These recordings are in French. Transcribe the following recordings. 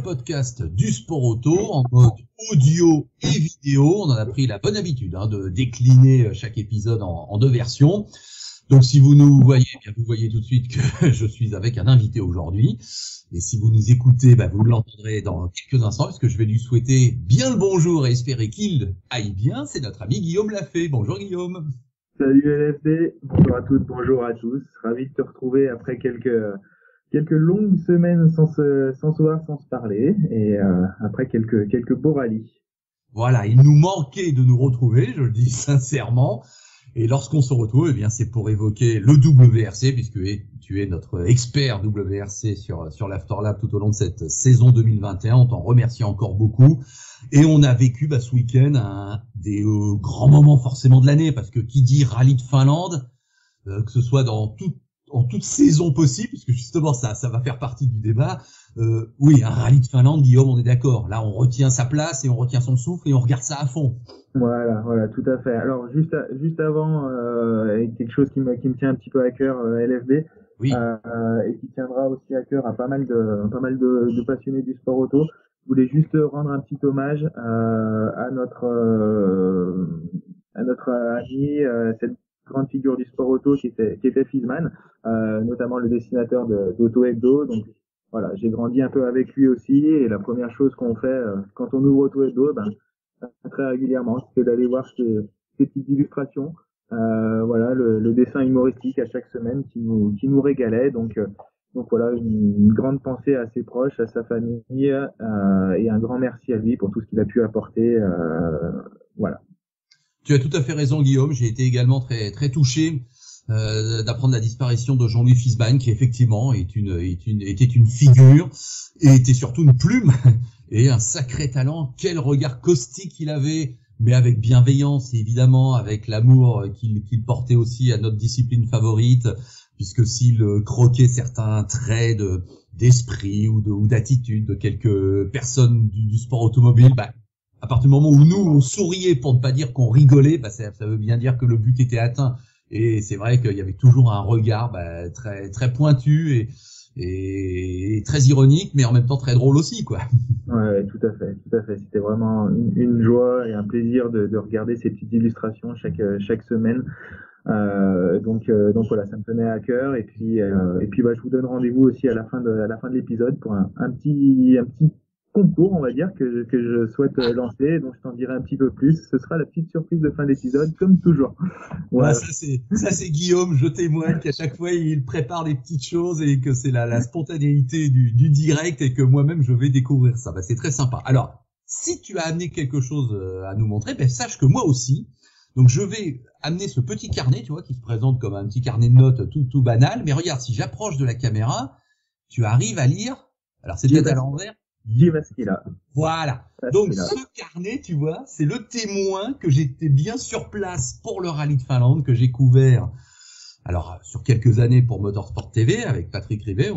podcast du sport auto en mode audio et vidéo. On en a pris la bonne habitude de décliner chaque épisode en deux versions. Donc si vous nous voyez, bien vous voyez tout de suite que je suis avec un invité aujourd'hui. Et si vous nous écoutez, vous l'entendrez dans quelques instants, puisque je vais lui souhaiter bien le bonjour et espérer qu'il aille bien. C'est notre ami Guillaume Lafay. Bonjour Guillaume. Salut LFD, bonjour à toutes, bonjour à tous. Ravi de te retrouver après quelques longues semaines sans se voir, sans se parler, et après quelques beaux rallyes. Voilà, il nous manquait de nous retrouver, je le dis sincèrement. Et lorsqu'on se retrouve, c'est pour évoquer le WRC, puisque tu es notre expert WRC sur l'Afterlab tout au long de cette saison 2021. On t'en remercie encore beaucoup. Et on a vécu ce week-end un des grands moments forcément de l'année, parce que qui dit rallye de Finlande, que ce soit en toute saison possible, puisque justement ça va faire partie du débat. Oui, un rallye de Finlande, Guillaume, on est d'accord. Là, on retient sa place et on retient son souffle et on regarde ça à fond. Voilà, tout à fait. Alors juste avant, quelque chose qui me tient un petit peu à cœur, LFB, oui. Et qui tiendra aussi à cœur à pas mal de passionnés du sport auto. Je voulais juste rendre un petit hommage à notre ami, cette grande figure du sport auto qui était Fiesman, notamment le dessinateur d'Auto Hebdo. Donc voilà, j'ai grandi un peu avec lui aussi, et la première chose qu'on fait quand on ouvre Auto Hebdo, très régulièrement, c'est d'aller voir ces petites illustrations. Voilà, le dessin humoristique à chaque semaine qui nous régalait. Donc voilà, une grande pensée à ses proches, à sa famille, et un grand merci à lui pour tout ce qu'il a pu apporter. Voilà. Tu as tout à fait raison, Guillaume. J'ai été également très très touché d'apprendre la disparition de Jean-Louis Fiesman, qui effectivement était une figure et était surtout une plume et un sacré talent. Quel regard caustique il avait, mais avec bienveillance et évidemment avec l'amour qu'il portait aussi à notre discipline favorite, puisque s'il croquait certains traits d'esprit ou d'attitude de quelques personnes du sport automobile, à partir du moment où nous on souriait, pour ne pas dire qu'on rigolait, ça veut bien dire que le but était atteint. Et c'est vrai qu'il y avait toujours un regard très très pointu et très ironique, mais en même temps très drôle aussi, quoi. Ouais, tout à fait. C'était vraiment une joie et un plaisir de regarder ces petites illustrations chaque semaine. Donc voilà, ça me tenait à cœur. Et puis je vous donne rendez-vous aussi à la fin de l'épisode pour un petit concours, on va dire, que je souhaite lancer, donc je t'en dirai un petit peu plus. Ce sera la petite surprise de fin d'épisode, comme toujours. Voilà. Ça c'est Guillaume, je témoigne qu'à chaque fois il prépare des petites choses et que c'est la spontanéité du direct et que moi-même je vais découvrir ça. C'est très sympa. Alors, si tu as amené quelque chose à nous montrer, sache que moi aussi. Donc je vais amener ce petit carnet, tu vois, qui se présente comme un petit carnet de notes tout banal, mais regarde, si j'approche de la caméra, tu arrives à lire. Alors c'est peut-être à l'envers. Jyväskylä. Voilà. Donc ce carnet, tu vois, c'est le témoin que j'étais bien sur place pour le rallye de Finlande que j'ai couvert. Alors sur quelques années pour Motorsport TV avec Patrick Rivet,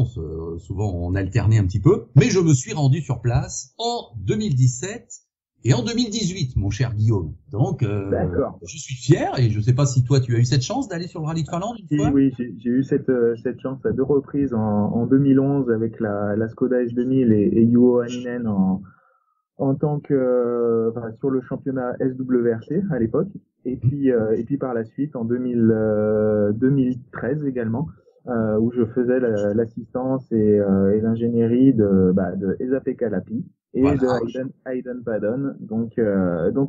souvent on alternait un petit peu, mais je me suis rendu sur place en 2017 et en 2018, mon cher Guillaume. Donc je suis fier et je sais pas si toi tu as eu cette chance d'aller sur le rallye de Finlande une fois. Oui, j'ai eu cette chance à deux reprises en 2011 avec la Skoda S2000 et Juho Hänninen en tant que sur le championnat SWRC à l'époque, et puis par la suite en 2013 également, où je faisais l'assistance et l'ingénierie de Esa-Pekka Lappi et de Hayden Paddon. Donc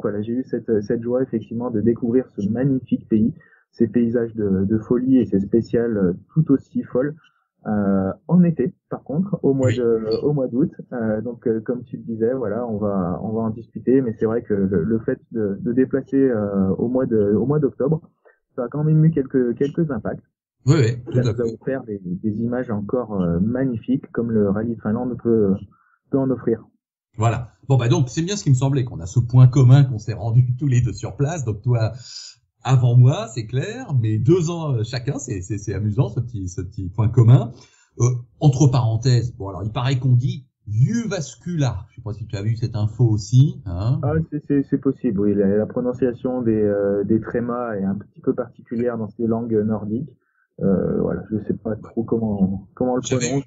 voilà, j'ai eu cette joie effectivement de découvrir ce magnifique pays, ces paysages de folie et ces spéciales tout aussi folles. En été, par contre, au mois d'août. Donc, comme tu le disais, voilà, on va en discuter, mais c'est vrai que le fait de déplacer au mois d'octobre, ça a quand même eu quelques impacts. Oui, tout à fait. Ça nous a offert des images encore magnifiques, comme le rallye de Finlande peut en offrir. Voilà. Donc c'est bien ce qui me semblait, qu'on a ce point commun, qu'on s'est rendus tous les deux sur place. Donc toi avant moi, c'est clair, mais 2 ans chacun, c'est amusant ce petit point commun. Entre parenthèses, alors il paraît qu'on dit Jyväskylä. Je sais pas si tu as vu cette info aussi, hein. Ah, c'est possible, oui. La prononciation des trémas est un petit peu particulière dans ces langues nordiques. Voilà, je sais pas trop comment on le prononce.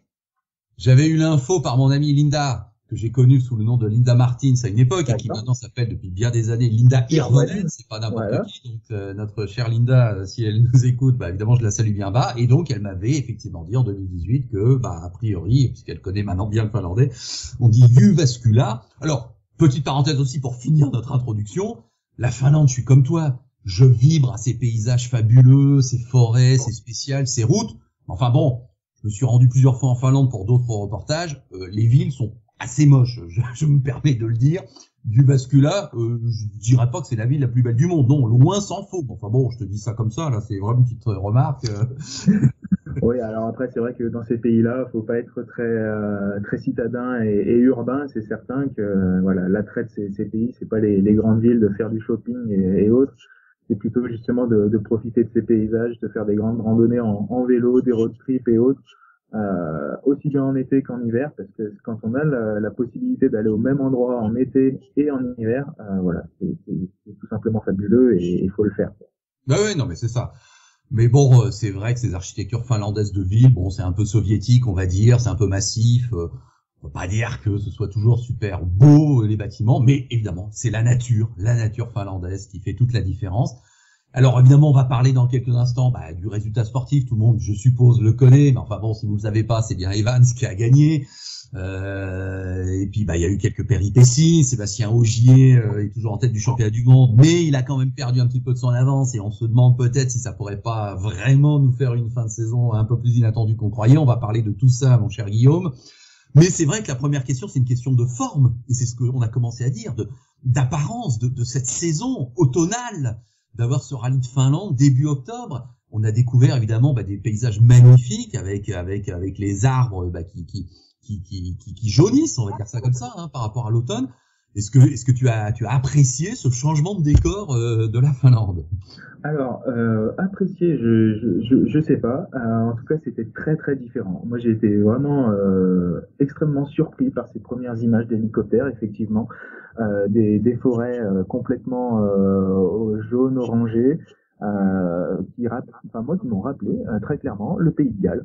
J'avais eu l'info par mon amie Linda, que j'ai connue sous le nom de Linda Martins à une époque, et qui maintenant s'appelle depuis bien des années Linda Hirvonen, c'est pas n'importe qui. Donc notre chère Linda, si elle nous écoute, évidemment je la salue bien bas. Et donc elle m'avait effectivement dit en 2018 que a priori, puisqu'elle connaît maintenant bien le finlandais, on dit Jyväskylä. Alors petite parenthèse aussi pour finir notre introduction, la Finlande, je suis comme toi, je vibre à ces paysages fabuleux, ces forêts, ces spéciales, ces routes. Enfin bon, je me suis rendu plusieurs fois en Finlande pour d'autres reportages. Les villes sont assez moches, je me permets de le dire. Jyväskylä, je dirais pas que c'est la ville la plus belle du monde, non, loin s'en faut. Enfin bon, je te dis ça comme ça, là, c'est vraiment une petite remarque. Oui, alors après, c'est vrai que dans ces pays-là, faut pas être très citadin et urbain. C'est certain que voilà, l'attrait de ces pays, c'est pas les grandes villes de faire du shopping et autres. C'est plutôt justement de profiter de ces paysages, de faire des grandes randonnées en vélo, des road trips et autres. Aussi bien en été qu'en hiver, parce que quand on a la possibilité d'aller au même endroit en été et en hiver, voilà, c'est tout simplement fabuleux et il faut le faire. Bah oui, non mais c'est ça. Mais bon, c'est vrai que ces architectures finlandaises de ville, bon, c'est un peu soviétique, on va dire, c'est un peu massif. On peut pas dire que ce soit toujours super beau les bâtiments, mais évidemment, c'est la nature finlandaise qui fait toute la différence. Alors évidemment, on va parler dans quelques instants du résultat sportif. Tout le monde, je suppose, le connaît, mais enfin bon, si vous le savez pas, c'est bien Evans qui a gagné. Et puis il y a eu quelques péripéties. Sébastien Ogier est toujours en tête du championnat du monde, mais il a quand même perdu un petit peu de son avance et on se demande peut-être si ça pourrait pas vraiment nous faire une fin de saison un peu plus inattendue qu'on croyait. On va parler de tout ça, mon cher Guillaume. Mais c'est vrai que la première question, c'est une question de forme, et c'est ce qu'on a commencé à dire, d'apparence de cette saison automnale, d'avoir ce rallye de Finlande début octobre. On a découvert évidemment des paysages magnifiques avec les arbres qui jaunissent, on va dire ça comme ça, par rapport à l'automne. Est-ce que tu as apprécié ce changement de décor de la Finlande? Alors, apprécier, je sais pas. En tout cas, c'était très très différent. Moi, j'ai été vraiment extrêmement surpris par ces premières images d'hélicoptères, effectivement, des forêts complètement jaune orangé, qui m'ont rappelé très clairement le Pays de Galles.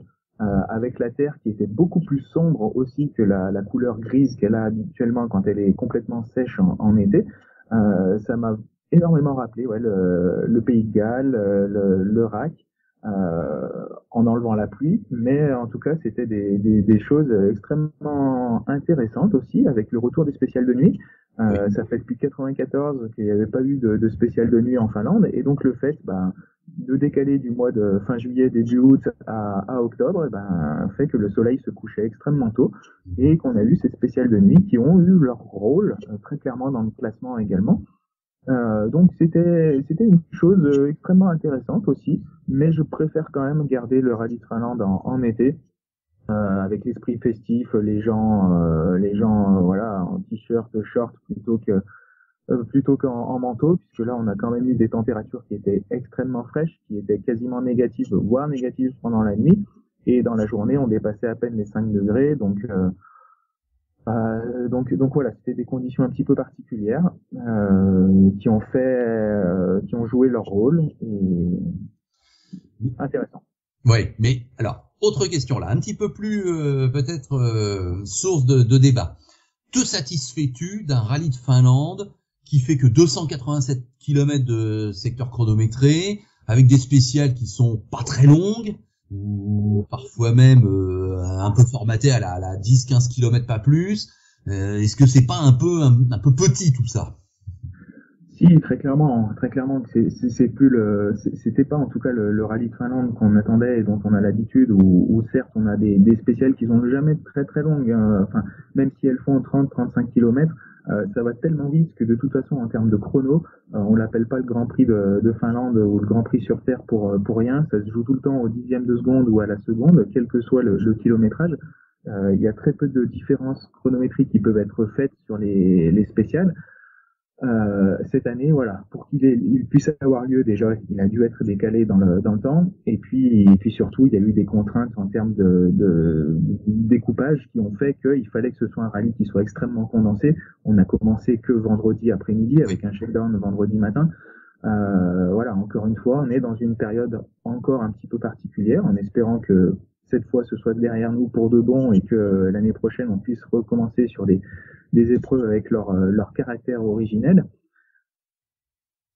Avec la terre qui était beaucoup plus sombre aussi que la couleur grise qu'elle a habituellement quand elle est complètement sèche en été. Ça m'a énormément rappelé le Pays de Galles, le RAC, en enlevant la pluie, mais en tout cas c'était des choses extrêmement intéressantes aussi avec le retour des spéciales de nuit. Ça fait depuis 94 qu'il n'y avait pas eu de spéciales de nuit en Finlande, et donc le fait de décaler du mois de fin juillet, début août à octobre, fait que le soleil se couchait extrêmement tôt et qu'on a eu ces spéciales de nuit qui ont eu leur rôle très clairement dans le classement également. Donc c'était une chose extrêmement intéressante aussi, mais je préfère quand même garder le rallye de Finlande en été, avec l'esprit festif, les gens voilà, en t-shirt, short plutôt qu'en manteau, puisque là on a quand même eu des températures qui étaient extrêmement fraîches, qui étaient quasiment négatives, voire négatives pendant la nuit, et dans la journée on dépassait à peine les 5 degrés, donc voilà, c'était des conditions un petit peu particulières qui ont joué leur rôle, et intéressant. Oui, mais alors autre question là, un petit peu plus peut-être source de débat. Te satisfais-tu d'un rallye de Finlande qui fait que 287 km de secteur chronométré, avec des spéciales qui sont pas très longues, ou parfois même un peu formatées à la 10-15 km pas plus? Est-ce que c'est pas un peu petit tout ça? Si, très clairement, c'est plus c'était pas en tout cas le rallye de Finlande qu'on attendait et dont on a l'habitude, où certes on a des spéciales qui sont jamais très très longues, enfin, même si elles font 30-35 km, ça va tellement vite que de toute façon en termes de chrono, on l'appelle pas le Grand Prix de Finlande ou le Grand Prix sur Terre pour rien, ça se joue tout le temps au dixième de seconde ou à la seconde, quel que soit le kilométrage. Il y a très peu de différences chronométriques qui peuvent être faites sur les spéciales. Cette année, voilà, pour qu'il puisse avoir lieu, déjà, il a dû être décalé dans le temps, et puis surtout, il y a eu des contraintes en termes de découpage qui ont fait qu'il fallait que ce soit un rallye qui soit extrêmement condensé. On a commencé que vendredi après-midi avec un shakedown vendredi matin. Voilà, encore une fois, on est dans une période encore un petit peu particulière, en espérant que cette fois ce soit derrière nous pour de bon et que l'année prochaine on puisse recommencer sur des épreuves avec leur caractère originel.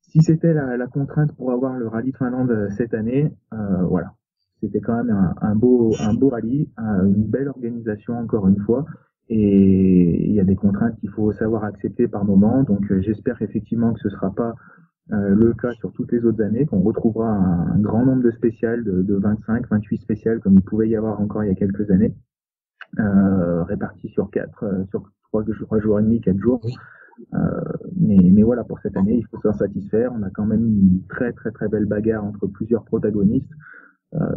Si c'était la contrainte pour avoir le rallye de Finlande cette année, voilà, c'était quand même un beau rallye, une belle organisation encore une fois, et il y a des contraintes qu'il faut savoir accepter par moment. Donc j'espère effectivement que ce sera pas le cas sur toutes les autres années, qu'on retrouvera un grand nombre de spéciales, de 25, 28 spéciales comme il pouvait y avoir encore il y a quelques années, réparties sur 3 jours et demi, 4 jours. Oui. Mais voilà, pour cette année, il faut s'en satisfaire. On a quand même une très très très belle bagarre entre plusieurs protagonistes,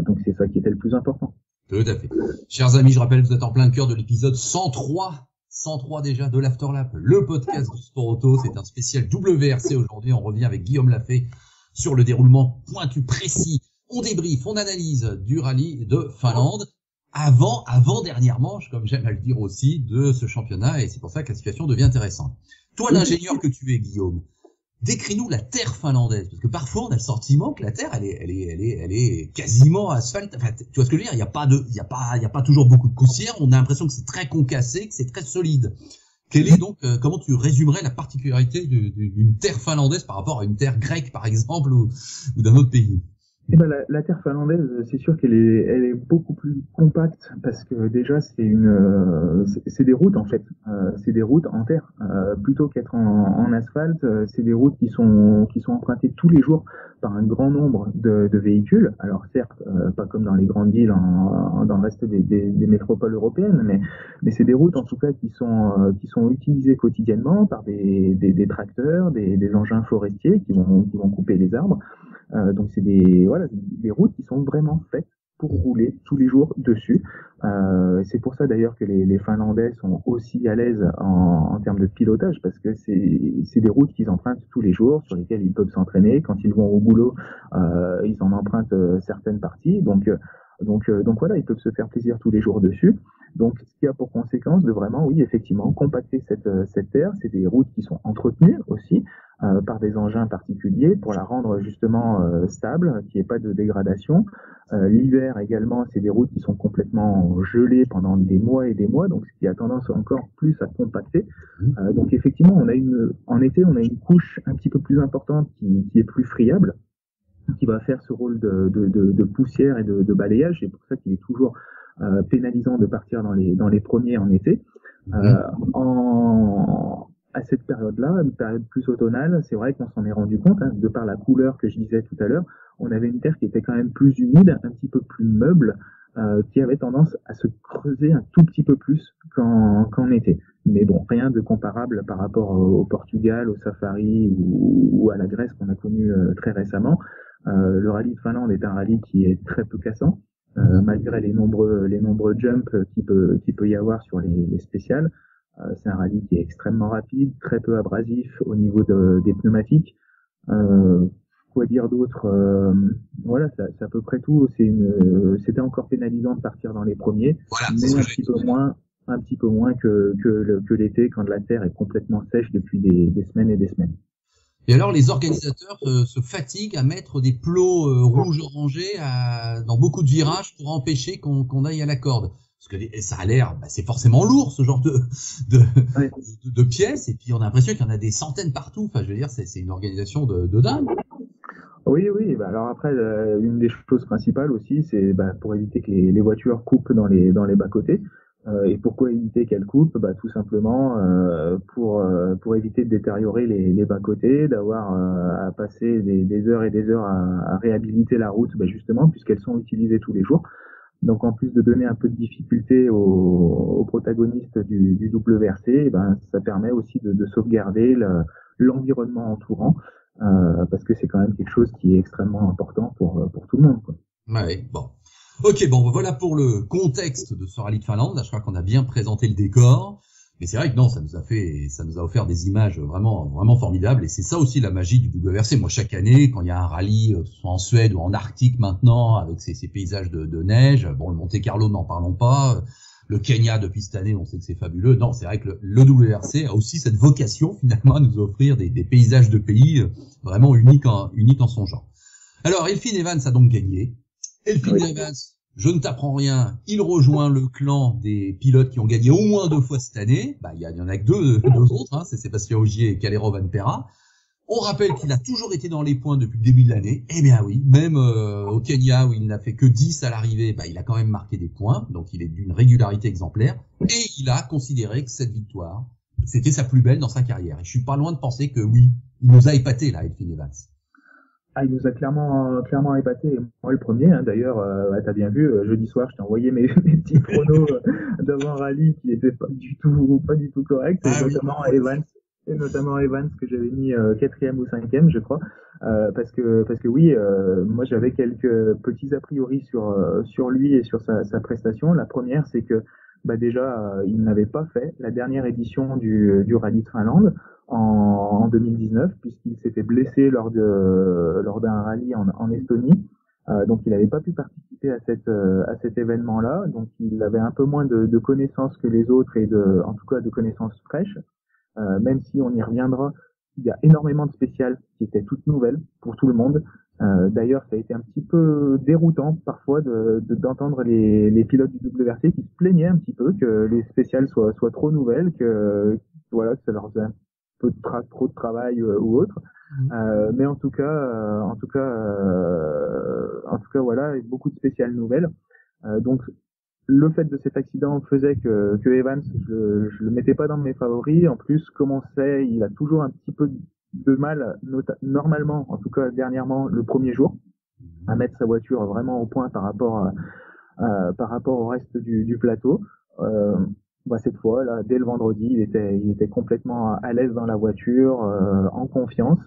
donc c'est ça qui était le plus important. Tout à fait. Chers amis, je rappelle, vous êtes en plein cœur de l'épisode 103 déjà de l'Afterlap, le podcast du sport auto. C'est un spécial WRC aujourd'hui. On revient avec Guillaume Lafay sur le déroulement pointu, précis. On débriefe, on analyse du rallye de Finlande. Avant-dernière manche, comme j'aime à le dire aussi, de ce championnat, et c'est pour ça que la situation devient intéressante. Toi, l'ingénieur que tu es, Guillaume, décris-nous la terre finlandaise, parce que parfois on a le sentiment que la terre, elle est quasiment asphalte. Enfin, tu vois ce que je veux dire? Il y a pas toujours beaucoup de poussière. On a l'impression que c'est très concassé, que c'est très solide. Quelle est donc, comment tu résumerais la particularité d'une terre finlandaise par rapport à une terre grecque, par exemple, ou d'un autre pays? Eh ben la terre finlandaise, c'est sûr qu'elle est beaucoup plus compacte parce que déjà c'est des routes en fait, c'est des routes en terre plutôt qu'être en asphalte. C'est des routes qui sont empruntées tous les jours par un grand nombre de véhicules. Alors certes, pas comme dans les grandes villes dans le reste des métropoles européennes, mais c'est des routes en tout cas qui sont utilisées quotidiennement par des tracteurs, des engins forestiers qui vont couper les arbres. Donc c'est des routes qui sont vraiment faites pour rouler tous les jours dessus. C'est pour ça d'ailleurs que les Finlandais sont aussi à l'aise en termes de pilotage, parce que c'est des routes qu'ils empruntent tous les jours, sur lesquelles ils peuvent s'entraîner. Quand ils vont au boulot, ils en empruntent certaines parties. Donc voilà, ils peuvent se faire plaisir tous les jours dessus. Donc, ce qui a pour conséquence de vraiment, oui, effectivement, compacter cette terre. C'est des routes qui sont entretenues aussi par des engins particuliers pour la rendre justement stable, qu'il n'y ait pas de dégradation. L'hiver également, c'est des routes qui sont complètement gelées pendant des mois et des mois, donc ce qui a tendance encore plus à compacter. Donc effectivement, en été, on a une couche un petit peu plus importante qui est plus friable, qui va faire ce rôle de poussière et de balayage. C'est pour ça qu'il est toujours pénalisant de partir dans les premiers en été. À cette période-là, une période plus automnale, c'est vrai qu'on s'en est rendu compte, de par la couleur que je disais tout à l'heure, on avait une terre qui était quand même plus humide, un petit peu plus meuble, qui avait tendance à se creuser un tout petit peu plus qu'en été. Mais bon, rien de comparable par rapport au Portugal, au Safari ou à la Grèce qu'on a connu très récemment. Le rallye de Finlande est un rallye qui est très peu cassant, malgré les nombreux jumps qu'il peut y avoir sur les spéciales. C'est un rallye qui est extrêmement rapide, très peu abrasif au niveau des pneumatiques. Quoi dire d'autre? Voilà, c'est à peu près tout. C'était encore pénalisant de partir dans les premiers, Voilà, mais un petit peu moins que l'été, quand la terre est complètement sèche depuis des semaines et des semaines. Et alors, les organisateurs se fatiguent à mettre des plots rouges-orangés dans beaucoup de virages pour empêcher qu'on aille à la corde. Parce que ça a l'air, c'est forcément lourd, ce genre de pièces. Et puis, on a l'impression qu'il y en a des centaines partout. Enfin, je veux dire, c'est une organisation de dingue. Oui. Alors après, une des choses principales aussi, c'est pour éviter que les voitures coupent dans les bas-côtés. Et pourquoi éviter qu'elles coupent? Tout simplement pour éviter de détériorer les bas-côtés, d'avoir à passer des heures et des heures à réhabiliter la route, justement, puisqu'elles sont utilisées tous les jours. Donc en plus de donner un peu de difficulté aux protagonistes du WRC, ça permet aussi de sauvegarder l'environnement entourant, parce que c'est quand même quelque chose qui est extrêmement important pour tout le monde, quoi. Ouais, bon. Ok, bon, voilà pour le contexte de ce rallye de Finlande. Là, je crois qu'on a bien présenté le décor. Mais c'est vrai que non, ça nous a offert des images vraiment, vraiment formidables. Et c'est ça aussi la magie du WRC. Moi, chaque année, quand il y a un rallye, que ce soit en Suède ou en Arctique maintenant, avec ces paysages de neige, bon, le Monte Carlo, n'en parlons pas. Le Kenya, depuis cette année, on sait que c'est fabuleux. Non, c'est vrai que le WRC a aussi cette vocation, finalement, à nous offrir des paysages de pays vraiment uniques en son genre. Alors, Elfyn Evans a donc gagné. Elfyn Evans, Je ne t'apprends rien, il rejoint le clan des pilotes qui ont gagné au moins 2 fois cette année. Bah, il y en a que deux autres, hein, c'est Sébastien Ogier et Calero Vanpera. On rappelle qu'il a toujours été dans les points depuis le début de l'année. Eh bien oui, même au Kenya où il n'a fait que 10 à l'arrivée, bah, il a quand même marqué des points, donc il est d'une régularité exemplaire. Et il a considéré que cette victoire, c'était sa plus belle dans sa carrière. Et je suis pas loin de penser que oui, il nous a épaté là, Elfyn Evans. Ah, il nous a clairement épaté. Moi, le premier, hein, d'ailleurs, t'as bien vu, jeudi soir, je t'ai envoyé mes petits chronos d'avant rallye qui étaient pas du tout corrects, et notamment Evans que j'avais mis 4e ou 5e, je crois, parce que oui, moi j'avais quelques petits a priori sur lui et sur sa prestation. La première, c'est que bah déjà, il n'avait pas fait la dernière édition du rallye de Finlande en 2019 puisqu'il s'était blessé lors d'un rallye en Estonie. Donc il n'avait pas pu participer à cet événement-là. Donc il avait un peu moins de connaissances que les autres et en tout cas de connaissances fraîches. Même si on y reviendra, il y a énormément de spéciales qui étaient toutes nouvelles pour tout le monde. D'ailleurs, ça a été un petit peu déroutant parfois d'entendre les pilotes du WRC qui se plaignaient un petit peu que les spéciales soient trop nouvelles, que ça leur faisait un peu trop de travail ou autre. Mais en tout cas, voilà, beaucoup de spéciales nouvelles. Donc le fait de cet accident faisait que Evans, je le mettais pas dans mes favoris. En plus, comme on sait, il a toujours un petit peu de mal, normalement, en tout cas dernièrement, le premier jour, à mettre sa voiture vraiment au point par rapport au reste du plateau. Cette fois, là, dès le vendredi, il était complètement à l'aise dans la voiture, en confiance.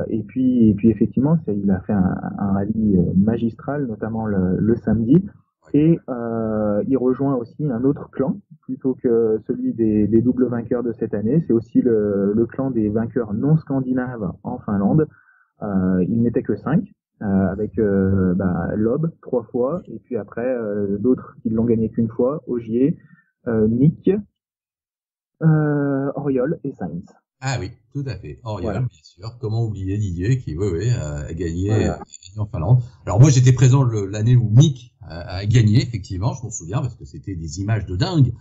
Et puis effectivement, il a fait un rallye magistral, notamment le samedi. Et il rejoint aussi un autre clan, plutôt que celui des doubles vainqueurs de cette année. C'est aussi le clan des vainqueurs non scandinaves en Finlande. Il n'était que 5, avec Loeb 3 fois, et puis après d'autres qui l'ont gagné qu'une fois, Ogier, Mick, Oriol et Sainz. Ah oui, tout à fait. Oriol, bien sûr. Comment oublier Didier qui, a gagné en Finlande. Alors moi, j'étais présent l'année où Mick a gagné, effectivement, je m'en souviens, parce que c'était des images de dingue.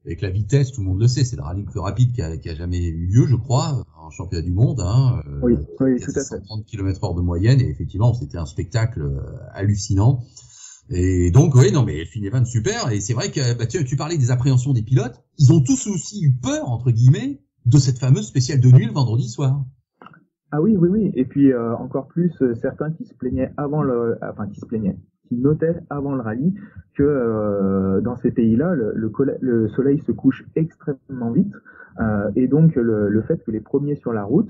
Avec la vitesse, tout le monde le sait, c'est le rallye le plus rapide qui a jamais eu lieu, je crois, en championnat du monde. Oui, tout à fait. 130 km/h de moyenne, et effectivement, c'était un spectacle hallucinant. Et donc, oui, non, mais Elfyn Evans, super. Et c'est vrai que tu parlais des appréhensions des pilotes. Ils ont tous aussi eu peur, entre guillemets, de cette fameuse spéciale de nuit le vendredi soir. Ah oui. Et puis encore plus certains qui se plaignaient qui notaient avant le rallye que dans ces pays-là, le soleil se couche extrêmement vite, et donc le fait que les premiers sur la route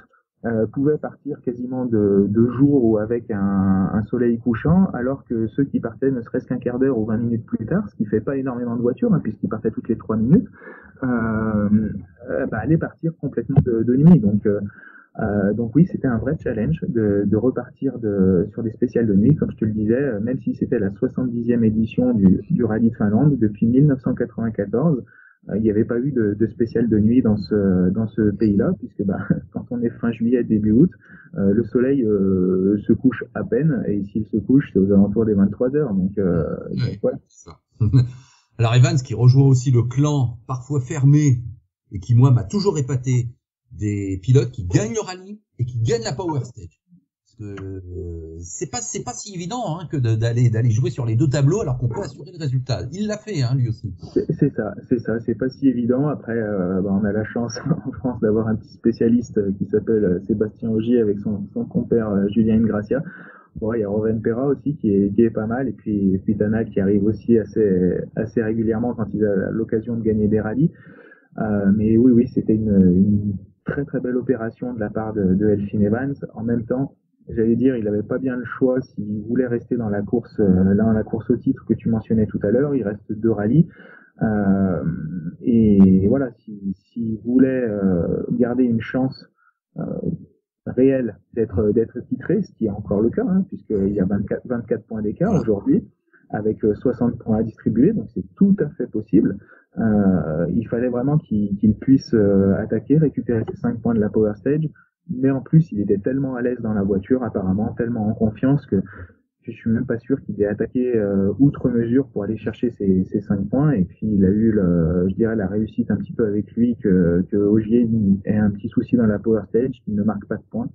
pouvaient partir quasiment de jour ou avec un soleil couchant, alors que ceux qui partaient ne serait-ce qu'un quart d'heure ou 20 minutes plus tard, ce qui fait pas énormément de voitures, hein, puisqu'ils partaient toutes les 3 minutes, allaient partir complètement de nuit. Donc oui, c'était un vrai challenge de repartir sur des spéciales de nuit, comme je te le disais, même si c'était la 70e édition du rallye de Finlande depuis 1994. Il n'y avait pas eu de spéciale de nuit dans ce pays-là, puisque quand on est fin juillet, début août, le soleil se couche à peine, et s'il se couche, c'est aux alentours des 23 heures. Donc voilà. Alors Evans, qui rejoint aussi le clan parfois fermé, et qui moi m'a toujours épaté, des pilotes qui gagnent le rallye et qui gagnent la Power Stage. Parce que c'est pas si évident que d'aller jouer sur les deux tableaux alors qu'on peut assurer le résultat. Il l'a fait, lui aussi. C'est ça. C'est pas si évident. Après, on a la chance en France d'avoir un petit spécialiste qui s'appelle Sébastien Ogier avec son compère Julien Ingracia. Bon, il y a Roven Perra aussi qui est pas mal, et puis Tanak qui arrive aussi assez régulièrement quand il a l'occasion de gagner des rallyes. Mais oui, c'était une très très belle opération de la part de Elfyn Evans. En même temps, j'allais dire, il n'avait pas bien le choix s'il voulait rester dans la course au titre que tu mentionnais tout à l'heure. Il reste 2 rallyes. Et voilà, s'il voulait garder une chance réelle d'être titré, ce qui est encore le cas, puisqu'il y a 24 points d'écart aujourd'hui, avec 60 points à distribuer, donc c'est tout à fait possible. Il fallait vraiment qu'il puisse attaquer, récupérer ses 5 points de la Power Stage, mais en plus il était tellement à l'aise dans la voiture, apparemment tellement en confiance, que puis je suis même pas sûr qu'il ait attaqué outre mesure pour aller chercher ses 5 points. Et puis il a eu, je dirais, la réussite un petit peu avec lui que Ogier ait un petit souci dans la power stage, qu'il ne marque pas de points.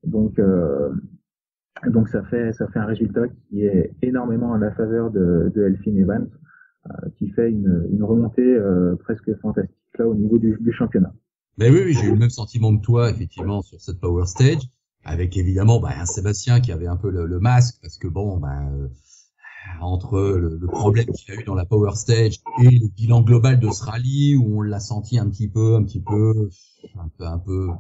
Donc ça fait un résultat qui est énormément à la faveur de Elfyn Evans, qui fait une remontée presque fantastique là au niveau du championnat. Ben oui, j'ai eu le même sentiment que toi, effectivement, sur cette Power Stage, avec évidemment un Sébastien qui avait un peu le masque, parce que entre le problème qu'il a eu dans la Power Stage et le bilan global de ce rallye, où on l'a senti un peu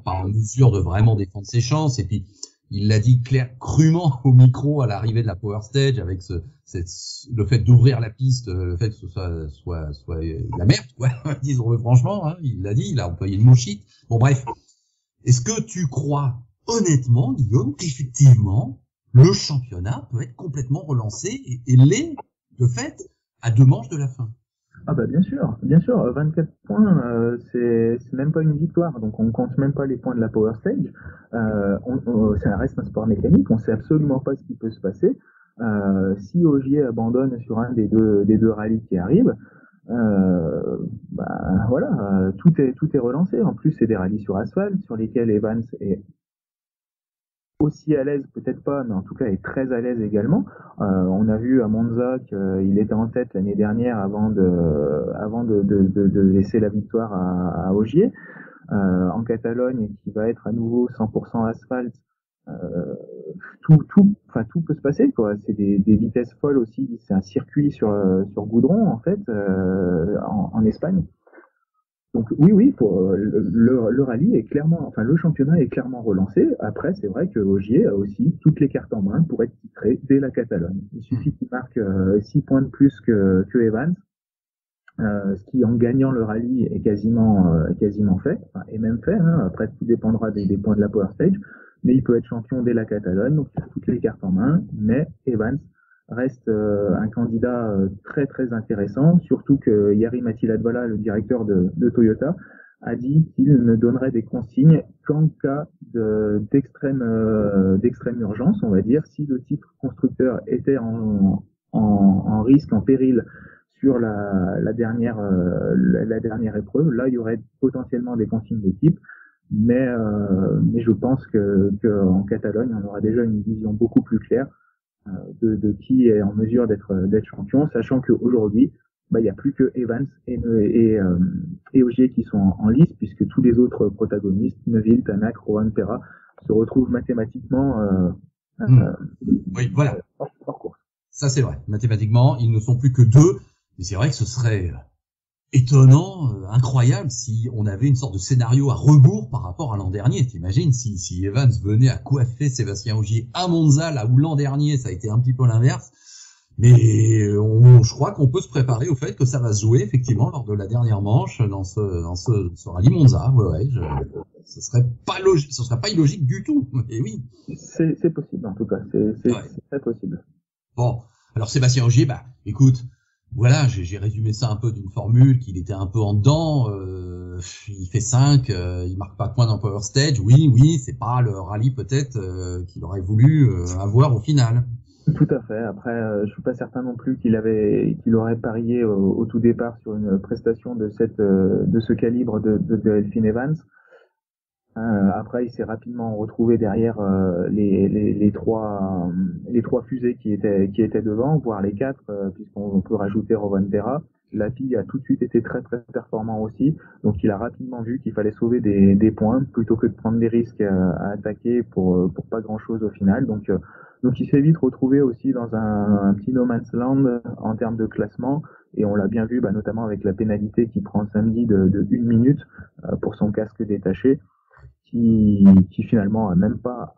pas en mesure de vraiment défendre ses chances, et puis il l'a dit crûment au micro à l'arrivée de la Power Stage, avec le fait d'ouvrir la piste, le fait que ce soit la merde, quoi. Disons-le franchement, hein, il l'a dit, il a employé le mot shit. Bon, bref. Est-ce que tu crois, honnêtement, Guillaume, qu'effectivement, le championnat peut être complètement relancé et l'est, de fait, à 2 manches de la fin? Ah bah bien sûr, 24 points, c'est même pas une victoire, donc on compte même pas les points de la Power Stage. Ça reste un sport mécanique, on sait absolument pas ce qui peut se passer. Si Ogier abandonne sur un des deux rallyes qui arrivent, voilà, tout est relancé. En plus, c'est des rallyes sur asphalte sur lesquels Evans est aussi à l'aise, peut-être pas, mais en tout cas est très à l'aise également. On a vu à Monza qu'il était en tête l'année dernière avant de laisser la victoire à Ogier. En Catalogne, qui va être à nouveau 100% asphalte, tout peut se passer, quoi. C'est des vitesses folles aussi. C'est un circuit sur goudron en fait, en Espagne. Donc oui, pour le rallye est clairement, enfin le championnat est clairement relancé. Après, c'est vrai que Ogier a aussi toutes les cartes en main pour être titré dès la Catalogne. Il suffit qu'il marque 6 points de plus que Evans, ce qui en gagnant le rallye est quasiment fait, enfin, est même fait. Hein. Après, tout dépendra des points de la Power Stage, mais il peut être champion dès la Catalogne, donc il a toutes les cartes en main. Mais Evans reste un candidat très très intéressant, surtout que Jari Matti-Latvala, le directeur de Toyota, a dit qu'il ne donnerait des consignes qu'en cas d'extrême urgence, on va dire, si le titre constructeur était en risque, en péril sur la dernière épreuve. Là, il y aurait potentiellement des consignes d'équipe, mais je pense que en Catalogne, on aura déjà une vision beaucoup plus claire de qui est en mesure d'être champion, sachant qu'aujourd'hui, il n'y a plus que Evans et Ogier qui sont en lice, puisque tous les autres protagonistes, Neuville, Tanak, Rohan, Perra, se retrouvent mathématiquement oui, voilà. hors course. Ça, c'est vrai. Mathématiquement, ils ne sont plus que 2, mais c'est vrai que ce serait étonnant, incroyable, si on avait une sorte de scénario à rebours par rapport à l'an dernier. T'imagines si Evans venait à coiffer Sébastien Ogier à Monza, là où l'an dernier ça a été un petit peu l'inverse. Mais je crois qu'on peut se préparer au fait que ça va se jouer effectivement lors de la dernière manche dans ce rallye Monza. Ce serait pas illogique du tout. Et oui. C'est possible en tout cas. C'est très possible. Bon, alors Sébastien Ogier, écoute. Voilà, j'ai résumé ça un peu d'une formule qu'il était un peu en dedans, il fait 5, il marque pas de points dans Power Stage, oui, c'est pas le rallye peut-être qu'il aurait voulu avoir au final. Tout à fait, après je suis pas certain non plus qu'il aurait parié au tout départ sur une prestation de ce calibre de Elfyn Evans. Après, il s'est rapidement retrouvé derrière les trois fusées qui étaient devant, voire les 4, puisqu'on peut rajouter Rowan Perra. Lapi a tout de suite été très très performant aussi, donc il a rapidement vu qu'il fallait sauver des points plutôt que de prendre des risques à attaquer pour pas grand chose au final. Donc il s'est vite retrouvé aussi dans un petit no man's land en termes de classement, et on l'a bien vu notamment avec la pénalité qu'il prend samedi de 1 minute pour son casque détaché. Qui finalement a même pas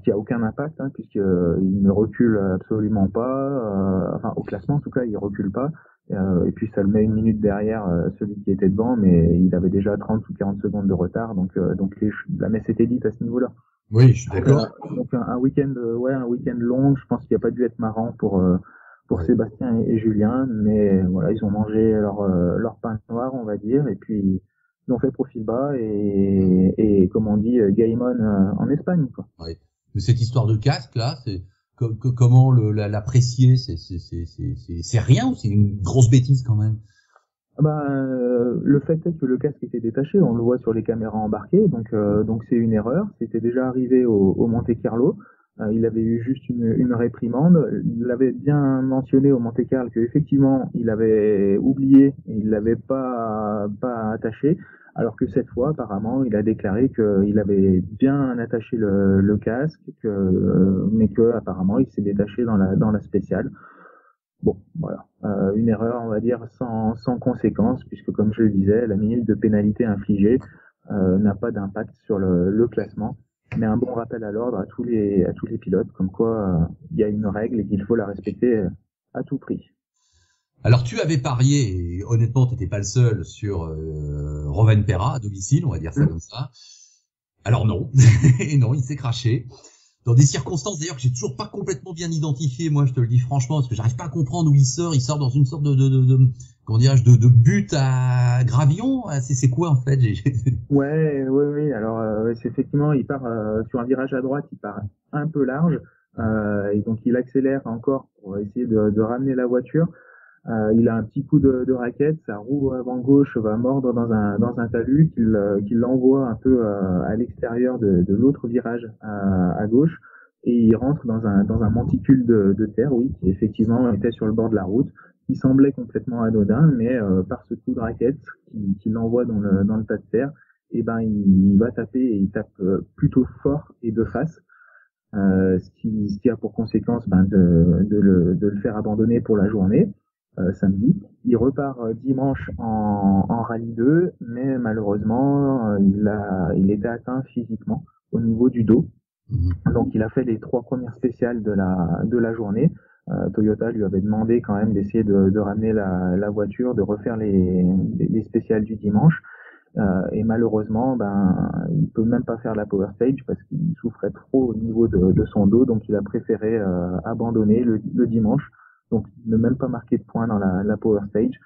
qui a aucun impact, hein, puisque il ne recule absolument pas, enfin au classement en tout cas il recule pas, et puis ça le met 1 minute derrière celui qui était devant, mais il avait déjà 30 ou 40 secondes de retard, donc la messe était dite à ce niveau-là. Oui, je suis d'accord. Donc un week-end long, je pense qu'il n'y a pas dû être marrant pour Sébastien et Julien, mais voilà, ils ont mangé leur pain noir, on va dire, et puis ils ont fait profil bas et comme on dit, game on en Espagne, quoi. Ouais. Mais cette histoire de casque là, c'est comment l'apprécier? C'est rien ou c'est une grosse bêtise quand même? Le fait est que le casque était détaché, on le voit sur les caméras embarquées, donc c'est une erreur. C'était déjà arrivé au Monte Carlo. Il avait eu juste une réprimande. Il avait bien mentionné au Monte Carlo qu'effectivement il avait oublié, et il l'avait pas attaché, alors que cette fois apparemment il a déclaré qu'il avait bien attaché le casque, mais que apparemment il s'est détaché dans la spéciale. Bon, voilà. Une erreur, on va dire, sans conséquence, puisque comme je le disais, la minute de pénalité infligée n'a pas d'impact sur le classement, mais un bon rappel à l'ordre à tous les pilotes, comme quoi il y a une règle et qu'il faut la respecter à tout prix. Alors tu avais parié, et honnêtement t'étais pas le seul, sur Rovanperä à domicile, on va dire ça comme ça. Alors non, et non, il s'est craché. Dans des circonstances d'ailleurs que j'ai toujours pas complètement bien identifiées, moi je te le dis franchement, parce que j'arrive pas à comprendre où il sort dans une sorte de comment dirais-je, de but à gravillon, c'est quoi en fait? Oui, alors c'est effectivement, il part sur un virage à droite, il part un peu large, et donc il accélère encore pour essayer de ramener la voiture. Il a un petit coup de raquette, sa roue avant gauche va mordre dans un talus qu'il l'envoie un peu à l'extérieur de l'autre virage à gauche, et il rentre dans un monticule de terre, oui, qui effectivement était sur le bord de la route, qui semblait complètement anodin, mais par ce coup de raquette qui l'envoie dans le tas de terre, et ben il va taper, et il tape plutôt fort et de face. Ce qui a pour conséquence de le faire abandonner pour la journée. Samedi. Il repart dimanche en rallye 2, mais malheureusement, il était atteint physiquement au niveau du dos. Donc il a fait les 3 premières spéciales de la journée. Toyota lui avait demandé quand même d'essayer de ramener la voiture, de refaire les spéciales du dimanche. Et malheureusement, il peut même pas faire la Power Stage parce qu'il souffrait trop au niveau de son dos, donc il a préféré abandonner le dimanche. Donc ne même pas marquer de points dans la Power Stage.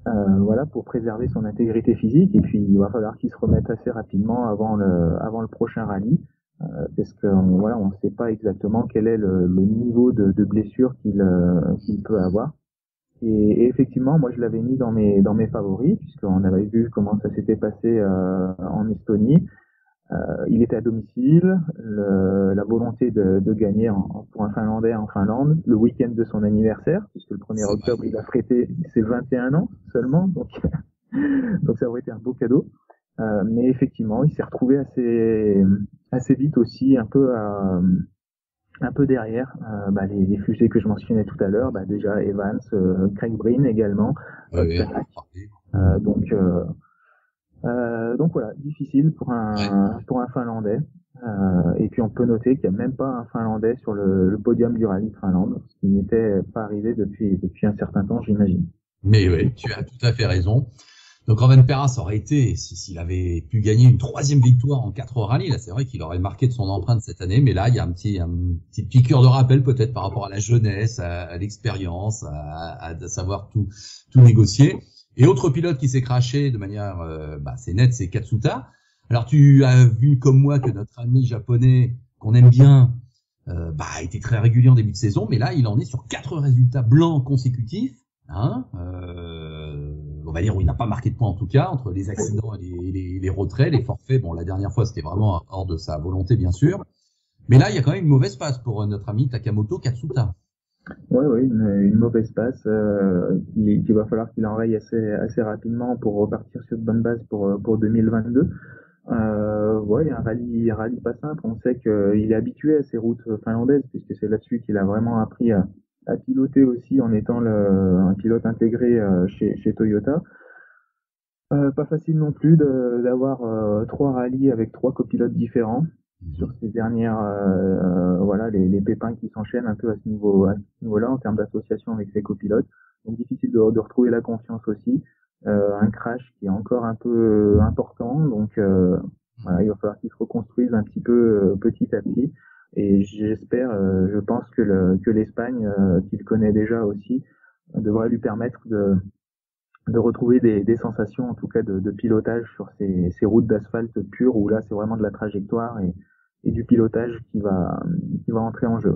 Voilà, pour préserver son intégrité physique, et puis il va falloir qu'il se remette assez rapidement avant le prochain rallye, parce que voilà, on ne sait pas exactement quel est le niveau de blessure qu'il peut avoir. Et effectivement, moi je l'avais mis dans mes favoris, puisqu'on avait vu comment ça s'était passé en Estonie. Il était à domicile, la volonté de gagner pour un Finlandais en Finlande, le week-end de son anniversaire, puisque le 1er octobre il a fêté ses 21 ans seulement, donc donc ça aurait été un beau cadeau. Mais effectivement, il s'est retrouvé assez vite aussi, un peu derrière les fusées que je mentionnais tout à l'heure, déjà Evans, Craig Breen également, donc voilà, difficile pour un Finlandais. Et puis on peut noter qu'il n'y a même pas un Finlandais sur le podium du rallye de Finlande, ce qui n'était pas arrivé depuis un certain temps, j'imagine. Mais oui, tu as tout à fait raison. Donc Rovanperä, ça aurait été, s'il avait pu gagner une 3e victoire en 4 rallyes, là c'est vrai qu'il aurait marqué de son empreinte cette année, mais là il y a un petit piqûre de rappel peut-être par rapport à la jeunesse, à l'expérience, à savoir tout négocier. Et autre pilote qui s'est craché de manière, c'est net, c'est Katsuta. Alors tu as vu comme moi que notre ami japonais, qu'on aime bien, était très régulier en début de saison, mais là il en est sur 4 résultats blancs consécutifs. On va dire où il n'a pas marqué de points en tout cas, entre les accidents et les retraits, les forfaits. Bon, la dernière fois c'était vraiment hors de sa volonté bien sûr, mais là il y a quand même une mauvaise passe pour notre ami Takamoto Katsuta. Oui, une mauvaise passe qu'il va falloir qu'il enraye assez rapidement pour repartir sur de bonnes bases pour 2022. Un rallye pas simple. On sait qu'il est habitué à ces routes finlandaises, puisque c'est là-dessus qu'il a vraiment appris à piloter aussi en étant un pilote intégré chez Toyota. Pas facile non plus d'avoir 3 rallyes avec 3 copilotes différents sur ces dernières les pépins qui s'enchaînent un peu à ce niveau-là en termes d'association avec ses copilotes. Donc difficile de retrouver la confiance aussi. Un crash qui est encore un peu important, donc il va falloir qu'il se reconstruise un petit peu petit à petit. Et j'espère, je pense que l'Espagne, qu'il connaît déjà aussi, devrait lui permettre de retrouver des sensations, en tout cas de pilotage sur ces routes d'asphalte pures, où là c'est vraiment de la trajectoire et du pilotage qui va entrer en jeu.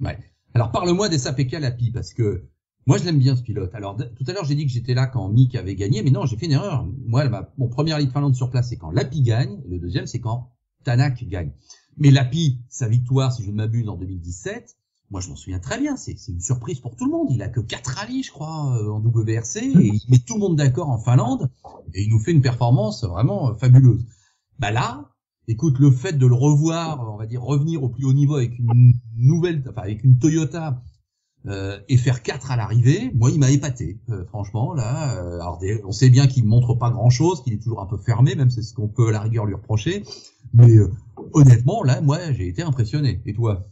Ouais. Alors parle-moi d'Esa-Pekka Lappi, parce que moi je l'aime bien ce pilote. Alors tout à l'heure j'ai dit que j'étais là quand Mick avait gagné, mais non, j'ai fait une erreur. Moi, mon premier rallye de Finlande sur place, c'est quand Lappi gagne, et le deuxième c'est quand Tanak gagne. Mais Lappi, sa victoire, si je ne m'abuse, en 2017, moi je m'en souviens très bien, c'est une surprise pour tout le monde. Il a que 4 rallyes, je crois, en WRC, et il met tout le monde d'accord en Finlande, et il nous fait une performance vraiment fabuleuse. Bah là, écoute, le fait de le revoir, on va dire revenir au plus haut niveau avec une nouvelle, enfin avec une Toyota, et faire 4 à l'arrivée, moi il m'a épaté, franchement là. Alors on sait bien qu'il montre pas grand chose, qu'il est toujours un peu fermé, même c'est ce qu'on peut à la rigueur lui reprocher, mais honnêtement là moi j'ai été impressionné. Et toi?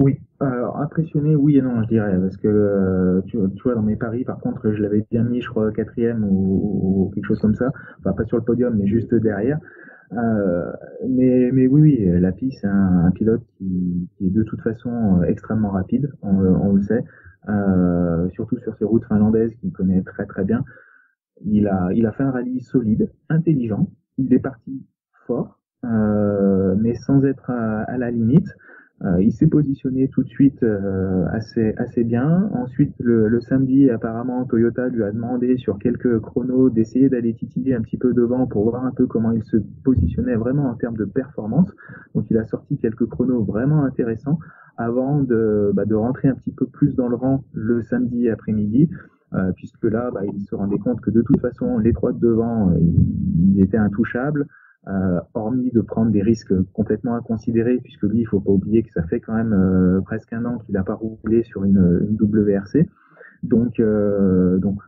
Oui, alors impressionné, oui et non, je dirais, parce que tu vois, dans mes paris, par contre, je l'avais bien mis, je crois, 4e ou quelque chose comme ça, enfin pas sur le podium, mais juste derrière. Mais oui, Lappi, c'est un pilote qui est de toute façon extrêmement rapide, on le sait, surtout sur ces routes finlandaises qu'il connaît très très bien. Il a fait un rallye solide, intelligent, il est parti fort, mais sans être à la limite. Il s'est positionné tout de suite assez bien. Ensuite, le samedi, apparemment, Toyota lui a demandé sur quelques chronos d'essayer d'aller titiller un petit peu devant pour voir un peu comment il se positionnait vraiment en termes de performance. Donc, il a sorti quelques chronos vraiment intéressants avant de rentrer un petit peu plus dans le rang le samedi après-midi. Puisque là, il se rendait compte que de toute façon, les trois de devant, ils étaient intouchables. Hormis de prendre des risques complètement inconsidérés, puisque lui, il faut pas oublier que ça fait quand même presque un an qu'il n'a pas roulé sur une WRC. Donc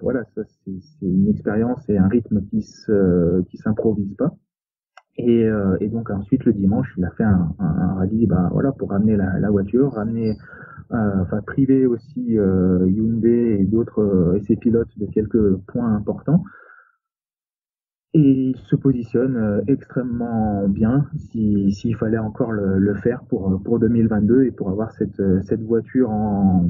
voilà, ça c'est une expérience et un rythme qui s'improvise pas. Et donc ensuite le dimanche, il a fait un rallye, pour ramener la voiture, priver aussi Hyundai et d'autres et ses pilotes de quelques points importants. Et il se positionne extrêmement bien s'il fallait encore le faire pour 2022 et pour avoir cette voiture en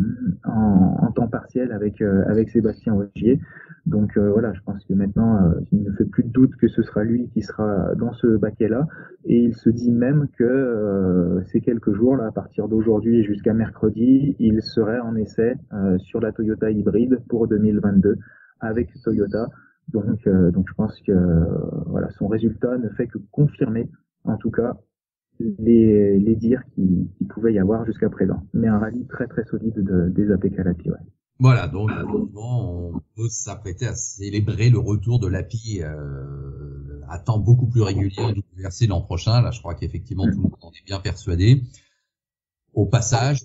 temps partiel avec Sébastien Ogier. Donc voilà, je pense que maintenant il ne fait plus de doute que ce sera lui qui sera dans ce baquet-là, et il se dit même que ces quelques jours là, à partir d'aujourd'hui jusqu'à mercredi, il serait en essai sur la Toyota hybride pour 2022 avec Toyota. Donc je pense que voilà, son résultat ne fait que confirmer, en tout cas, les dires qu'il pouvait y avoir jusqu'à présent. Mais un rallye très très solide d'Esa-Pekka Lappi, ouais. Voilà, donc effectivement, on peut s'apprêter à célébrer le retour de Lappi à temps beaucoup plus régulier en WRC l'an prochain. Là, je crois qu'effectivement, tout le monde en est bien persuadé. Au passage,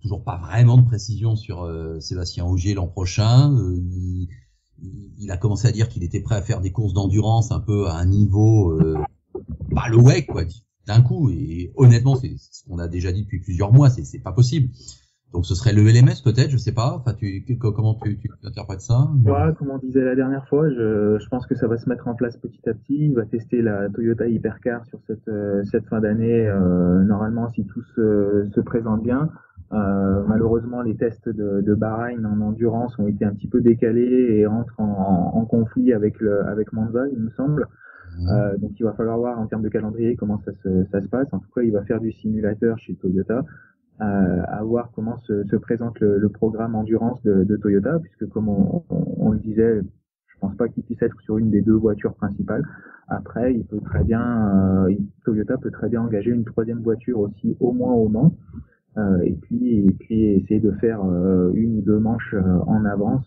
toujours pas vraiment de précision sur Sébastien Ogier l'an prochain. Il a commencé à dire qu'il était prêt à faire des courses d'endurance un peu à un niveau pas le WEC quoi, d'un coup. Et honnêtement, c'est ce qu'on a déjà dit depuis plusieurs mois, c'est pas possible. Donc ce serait le LMS peut-être, je sais pas. Enfin, comment tu interprètes ça? Ouais, comme on disait la dernière fois, je pense que ça va se mettre en place petit à petit. Il va tester la Toyota Hypercar sur cette fin d'année. Normalement, si tout se présente bien. Malheureusement, les tests de Bahreïn en endurance ont été un petit peu décalés et entrent en conflit avec Monza, il me semble. Donc il va falloir voir en termes de calendrier comment ça se passe. En tout cas, il va faire du simulateur chez Toyota. À voir comment se présente le programme endurance de Toyota, puisque comme on le disait, je pense pas qu'il puisse être sur une des deux voitures principales. Après, Toyota peut très bien engager une troisième voiture aussi, au moins au Mans. Et puis essayer de faire une ou deux manches en avance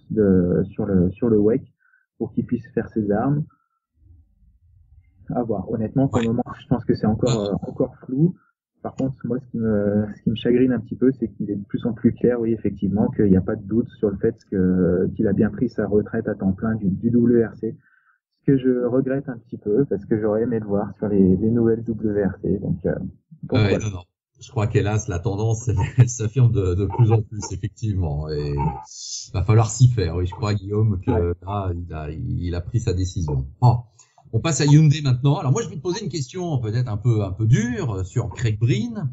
sur le WEC pour qu'il puisse faire ses armes. À voir. Honnêtement, pour le moment, je pense que c'est encore flou. Par contre, moi, ce qui me chagrine un petit peu, c'est qu'il est de plus en plus clair, oui, effectivement, qu'il n'y a pas de doute sur le fait qu'il a bien pris sa retraite à temps plein du WRC. Ce que je regrette un petit peu, parce que j'aurais aimé le voir sur les nouvelles WRC. Donc ouais, non. Je crois qu'hélas, la tendance, elle s'affirme de plus en plus, effectivement. Et va falloir s'y faire. Oui, je crois, Guillaume, que là, il a pris sa décision. Bon. On passe à Hyundai maintenant. Alors moi, je vais te poser une question peut-être un peu dure sur Craig Breen,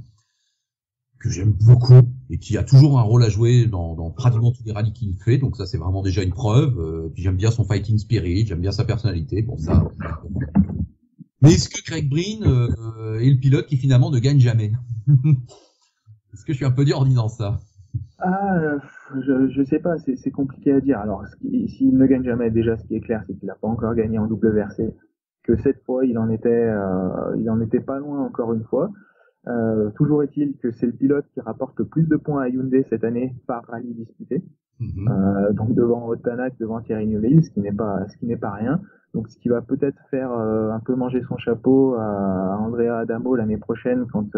que j'aime beaucoup et qui a toujours un rôle à jouer dans pratiquement tous les rallyes qu'il fait. Donc ça, c'est vraiment déjà une preuve. Puis j'aime bien son fighting spirit, j'aime bien sa personnalité. Bon, ça. Mais est-ce que Craig Breen est le pilote qui finalement ne gagne jamais? Est-ce que je suis un peu dur en disant ça? Je sais pas, c'est compliqué à dire. Alors, s'il ne gagne jamais, déjà, ce qui est clair, c'est qu'il n'a pas encore gagné en WRC, que cette fois, il en était pas loin encore une fois. Toujours est-il que c'est le pilote qui rapporte le plus de points à Hyundai cette année par rallye disputé. Donc devant Tanak, devant Thierry Neuville, ce qui n'est pas rien. Donc ce qui va peut-être faire un peu manger son chapeau à Andrea Adamo l'année prochaine quand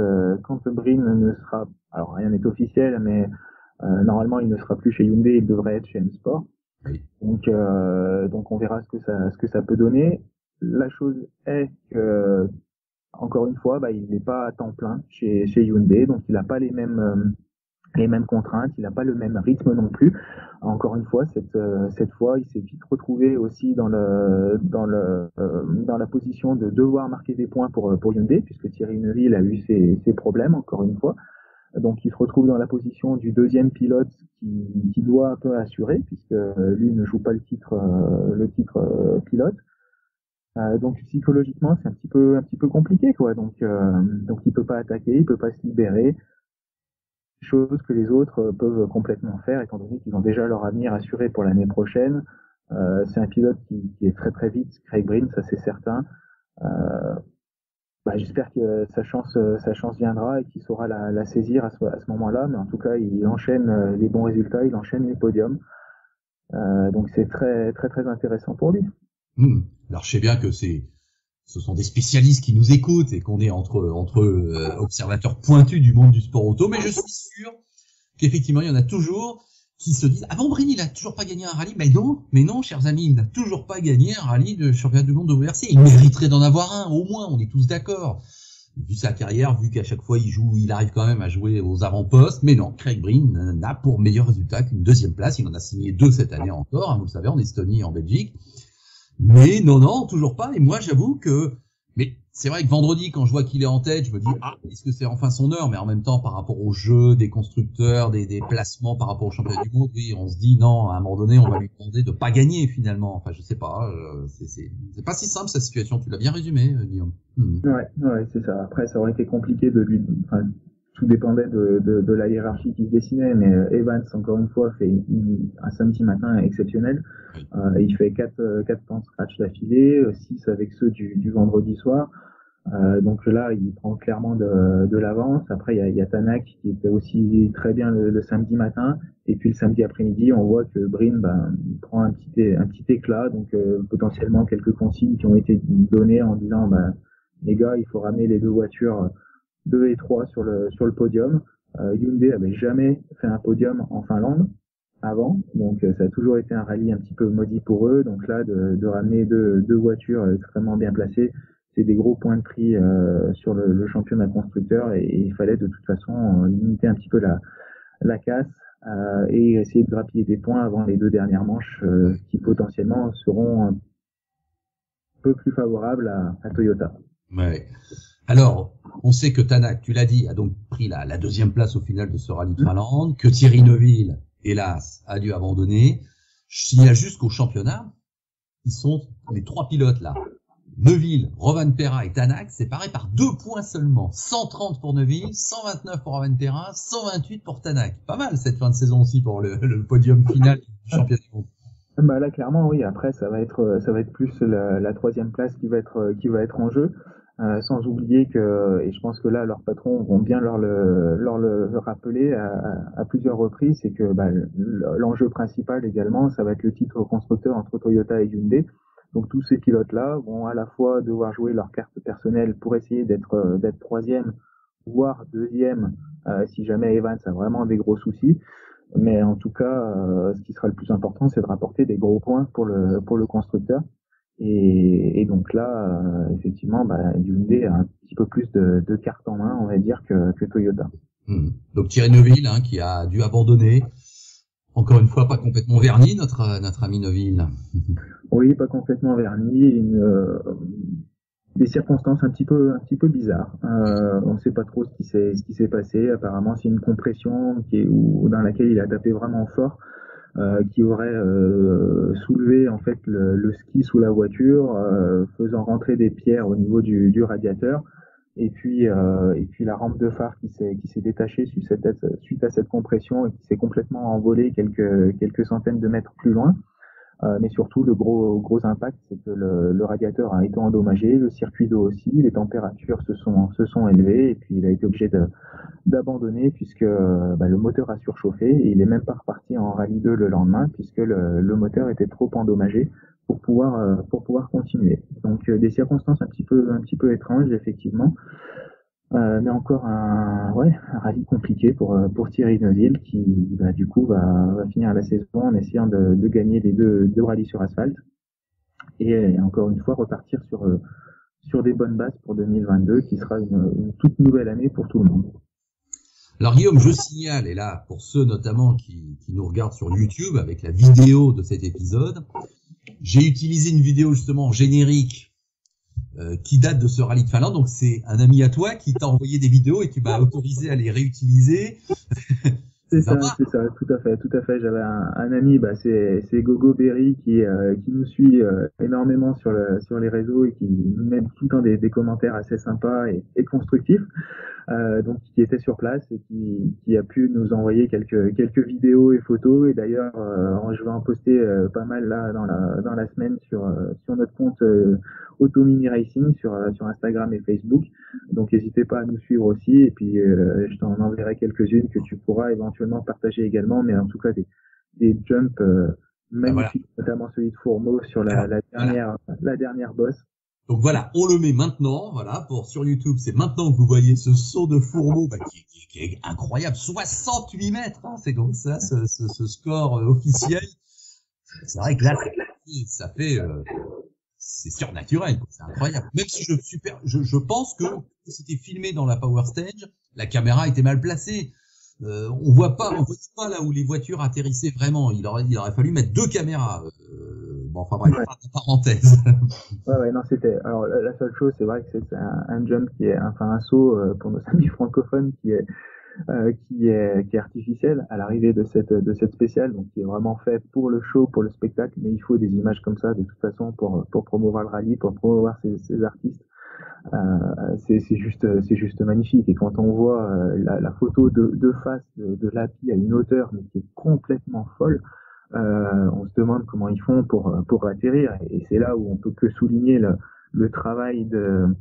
Brin ne sera, alors rien n'est officiel, mais normalement il ne sera plus chez Hyundai, il devrait être chez M-Sport. Oui. Donc on verra ce que ça peut donner. La chose est que encore une fois, il n'est pas à temps plein chez Hyundai, donc il n'a pas les mêmes contraintes, il n'a pas le même rythme non plus. Encore une fois, cette fois, il s'est vite retrouvé aussi dans la position de devoir marquer des points pour Hyundai, puisque Thierry Neuville a eu ses problèmes, encore une fois. Donc il se retrouve dans la position du deuxième pilote qui doit un peu assurer, puisque lui ne joue pas le titre pilote. Donc psychologiquement, c'est un petit peu compliqué, quoi. Donc il peut pas attaquer, il peut pas se libérer, chose que les autres peuvent complètement faire, étant donné qu'ils ont déjà leur avenir assuré pour l'année prochaine. C'est un pilote qui est très très vite, Craig Breen, ça c'est certain. J'espère que sa chance viendra et qu'il saura la saisir à ce moment-là. Mais en tout cas, il enchaîne les bons résultats, il enchaîne les podiums. Donc c'est très très très intéressant pour lui. Alors je sais bien que ce sont des spécialistes qui nous écoutent et qu'on est entre observateurs pointus du monde du sport auto, mais je suis sûr qu'effectivement il y en a toujours qui se disent: ah bon, Brin, il a toujours pas gagné un rallye? Mais non, chers amis, il n'a toujours pas gagné un rallye de championnat du monde de WRC. Il mériterait d'en avoir un, au moins, on est tous d'accord. Vu sa carrière, vu qu'à chaque fois il arrive quand même à jouer aux avant-postes, mais non, Craig Breen n'a pour meilleur résultat qu'une deuxième place. Il en a signé 2 cette année encore, vous le savez, en Estonie et en Belgique. Mais non, toujours pas. Et moi, j'avoue que, mais c'est vrai que vendredi, quand je vois qu'il est en tête, je me dis: ah, est-ce que c'est enfin son heure? Mais en même temps, par rapport au jeu des constructeurs, des placements par rapport au championnat du monde, oui, on se dit non, à un moment donné, on va lui demander de pas gagner finalement. Enfin, je sais pas, c'est pas si simple cette situation. Tu l'as bien résumé, Guillaume. Ouais, c'est ça. Après, ça aurait été compliqué de lui, enfin, tout dépendait de la hiérarchie qui se dessinait, mais Evans, encore une fois, fait un samedi matin exceptionnel. Il fait 4 temps de scratch d'affilée, 6 avec ceux du vendredi soir. Donc là, il prend clairement de l'avance. Après, il y a Tanak qui était aussi très bien le samedi matin. Et puis le samedi après-midi, on voit que Breen prend un petit éclat. Donc potentiellement quelques consignes qui ont été données en disant: les gars, il faut ramener les 2 voitures 2 et 3 sur le podium. Hyundai avait jamais fait un podium en Finlande avant, donc ça a toujours été un rallye un petit peu maudit pour eux. Donc là, de ramener deux voitures extrêmement bien placées, c'est des gros points de prix sur le championnat constructeur, et il fallait de toute façon limiter un petit peu la casse et essayer de grappiller des points avant les 2 dernières manches qui potentiellement seront un peu plus favorables à Toyota. Ouais. Alors, on sait que Tanak, tu l'as dit, a donc pris la deuxième place au final de ce rallye de Finlande, que Thierry Neuville, hélas, a dû abandonner. S'il y a jusqu'au championnat, ils sont les 3 pilotes là. Neuville, Rovanperä et Tanak, séparés par 2 points seulement. 130 pour Neuville, 129 pour Rovanperä, 128 pour Tanak. Pas mal cette fin de saison aussi pour le podium final du championnat du monde. Là, clairement, oui. Après, ça va être plus la 3e place qui va être en jeu. Sans oublier que, et je pense que là, leurs patrons vont bien leur le rappeler à plusieurs reprises, c'est que l'enjeu principal également, ça va être le titre constructeur entre Toyota et Hyundai. Donc tous ces pilotes-là vont à la fois devoir jouer leur carte personnelle pour essayer d'être 3e, voire 2e, si jamais Evans a vraiment des gros soucis. Mais en tout cas, ce qui sera le plus important, c'est de rapporter des gros points pour le constructeur. Et donc là, effectivement, Hyundai a un petit peu plus de cartes en main, on va dire, que Toyota. Donc Thierry Neuville, qui a dû abandonner. Encore une fois, pas complètement verni, notre ami Neuville. Oui, pas complètement verni. Des circonstances un petit peu bizarres. On ne sait pas trop ce qui s'est passé. Apparemment, c'est une compression dans laquelle il a tapé vraiment fort. Qui aurait soulevé en fait le ski sous la voiture, faisant rentrer des pierres au niveau du radiateur. et puis la rampe de phare qui s'est détachée suite à cette compression et qui s'est complètement envolée quelques centaines de mètres plus loin. Mais surtout, le gros impact, c'est que le radiateur a été endommagé, le circuit d'eau aussi, les températures se sont élevées, et puis il a été obligé d'abandonner puisque le moteur a surchauffé, et il est même pas reparti en rallye 2 le lendemain puisque le moteur était trop endommagé pour pouvoir continuer. Donc des circonstances un petit peu étranges, effectivement. Mais encore un rallye compliqué pour Thierry Neuville qui du coup va finir la saison en essayant de gagner les deux rallyes sur asphalte et encore une fois repartir sur des bonnes bases pour 2022 qui sera une toute nouvelle année pour tout le monde. Alors Guillaume, je signale, et là pour ceux notamment qui nous regardent sur YouTube avec la vidéo de cet épisode, j'ai utilisé une vidéo justement en générique qui date de ce rallye de Finlande, donc c'est un ami à toi qui t'a envoyé des vidéos et qui m'a autorisé à les réutiliser. C'est ça, tout à fait. J'avais un ami, c'est Gogo Berry qui nous suit énormément sur les réseaux et qui nous met tout le temps des commentaires assez sympas et constructifs. Donc qui était sur place et qui a pu nous envoyer quelques vidéos et photos, et d'ailleurs je vais en poster pas mal là dans la semaine sur notre compte Auto Mini Racing sur Instagram et Facebook. Donc n'hésitez pas à nous suivre aussi, et puis je t'en enverrai quelques-unes que tu pourras éventuellement partager également, mais en tout cas des jumps magnifiques, notamment celui de Fourmeau sur la dernière bosse. Donc voilà, on le met maintenant, sur YouTube, c'est maintenant que vous voyez ce saut de Fourmeau, qui est incroyable, 68 mètres, hein, c'est comme ça, ce score officiel. C'est vrai que là, ça fait, c'est surnaturel, c'est incroyable. Même si je pense que c'était filmé dans la Power Stage, la caméra était mal placée. On voit pas là où les voitures atterrissaient vraiment. Il aurait fallu mettre 2 caméras. Parenthèse. Non, c'était. Alors la seule chose, c'est vrai que c'est un jump un saut pour nos amis francophones qui est artificiel à l'arrivée de cette spéciale, donc qui est vraiment fait pour le show, pour le spectacle. Mais il faut des images comme ça de toute façon pour promouvoir le rallye, pour promouvoir ces artistes. C'est juste magnifique, et quand on voit la photo de face de Lapi à une hauteur mais qui est complètement folle, on se demande comment ils font pour atterrir, et c'est là où on peut que souligner le travail de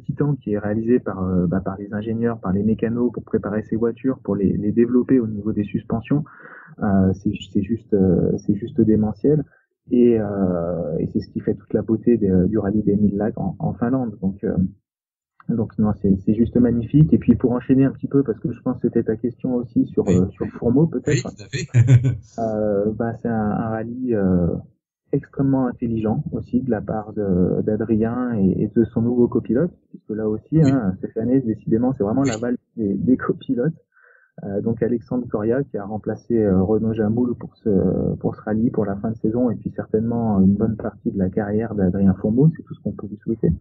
titan qui est réalisé par les ingénieurs, par les mécanos pour préparer ces voitures, pour les développer au niveau des suspensions. C'est juste démentiel. Et c'est ce qui fait toute la beauté du rallye des 1000 lacs en Finlande. Donc non, c'est juste magnifique. Et puis pour enchaîner un petit peu, parce que je pense que c'était ta question aussi sur Fourmeau peut-être. Oui, tout à fait. C'est un rallye extrêmement intelligent aussi de la part d'Adrien et de son nouveau copilote, puisque là aussi, cette année décidément c'est vraiment la valse des copilotes. Donc Alexandre Coria qui a remplacé Renaud Jamoul pour ce rallye pour la fin de saison, et puis certainement une bonne partie de la carrière d'Adrien Fourmeau, c'est tout ce qu'on peut lui souhaiter.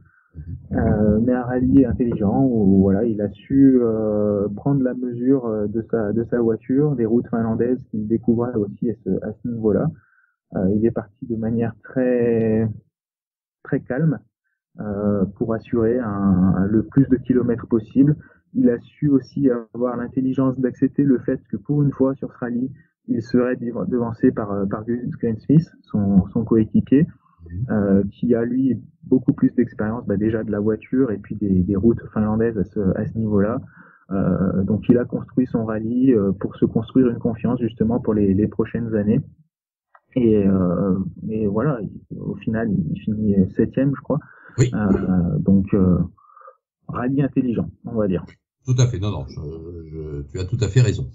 Mais un rallye intelligent où il a su prendre la mesure de sa voiture, des routes finlandaises qu'il découvrait aussi à ce niveau-là. Il est parti de manière très très calme pour assurer le plus de kilomètres possible. Il a su aussi avoir l'intelligence d'accepter le fait que pour une fois sur ce rallye, il serait devancé par Gus Greensmith, son coéquipier, qui a lui beaucoup plus d'expérience déjà de la voiture et puis des routes finlandaises à ce niveau-là. Donc il a construit son rallye pour se construire une confiance justement pour les prochaines années. Et voilà, au final, il finit 7e, je crois. Oui. Donc rallye intelligent, on va dire. Tout à fait. Non, tu as tout à fait raison.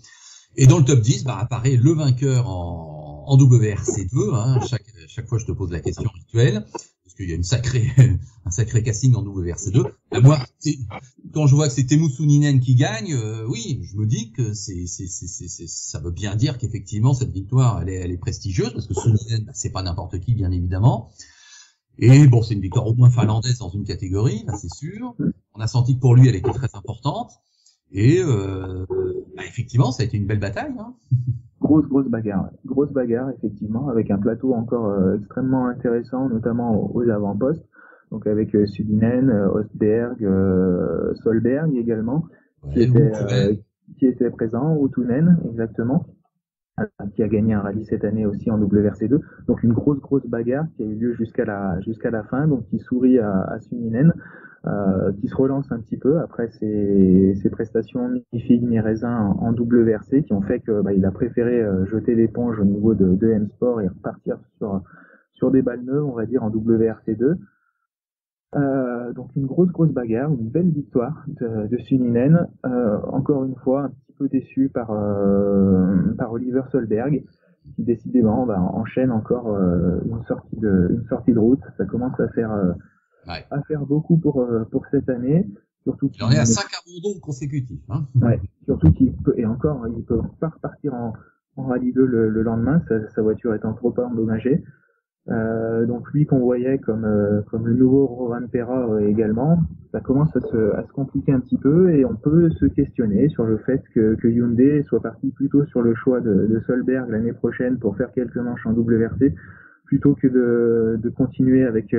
Et dans le top 10, apparaît le vainqueur en WRC2. Hein. Chaque fois, je te pose la question rituelle, parce qu'il y a un sacré casting en WRC2. Et moi, quand je vois que c'est Teemu Sunninen qui gagne, oui, je me dis que ça veut bien dire qu'effectivement cette victoire, elle est prestigieuse, parce que Sunninen, c'est pas n'importe qui, bien évidemment. Et bon, c'est une victoire au moins finlandaise dans une catégorie, là, c'est sûr. On a senti que pour lui, elle était très importante. Et effectivement, ça a été une belle bataille. Hein. Grosse bagarre, effectivement, avec un plateau encore extrêmement intéressant, notamment aux avant-postes. donc avec Sundinen, Rosberg, Solberg également, Ouais, qui était présent, Utunen exactement, qui a gagné un rallye cette année aussi en WRC2. Donc une grosse bagarre qui a eu lieu jusqu'à la fin, donc qui sourit à Sundinen, qui se relance un petit peu après ses prestations mi-figue mi-raisin en WRC, qui ont fait que il a préféré jeter l'éponge au niveau de M-Sport et repartir sur des balles neuves, on va dire, en WRC2. Donc une grosse bagarre, une belle victoire de Sundinen. Encore une fois, un petit peu déçu par Oliver Solberg, qui décidément enchaîne encore une sortie de route. Ça commence à faire beaucoup pour cette année. Surtout il en est à 5 abandons consécutifs. Hein. Ouais, surtout il peut pas repartir en rallye 2 le lendemain, sa voiture étant trop endommagée. Donc lui qu'on voyait comme le nouveau Rovan Perra également, ça commence à se compliquer un petit peu et on peut se questionner sur le fait que Hyundai soit parti plutôt sur le choix de Solberg l'année prochaine pour faire quelques manches en WRC plutôt que de continuer avec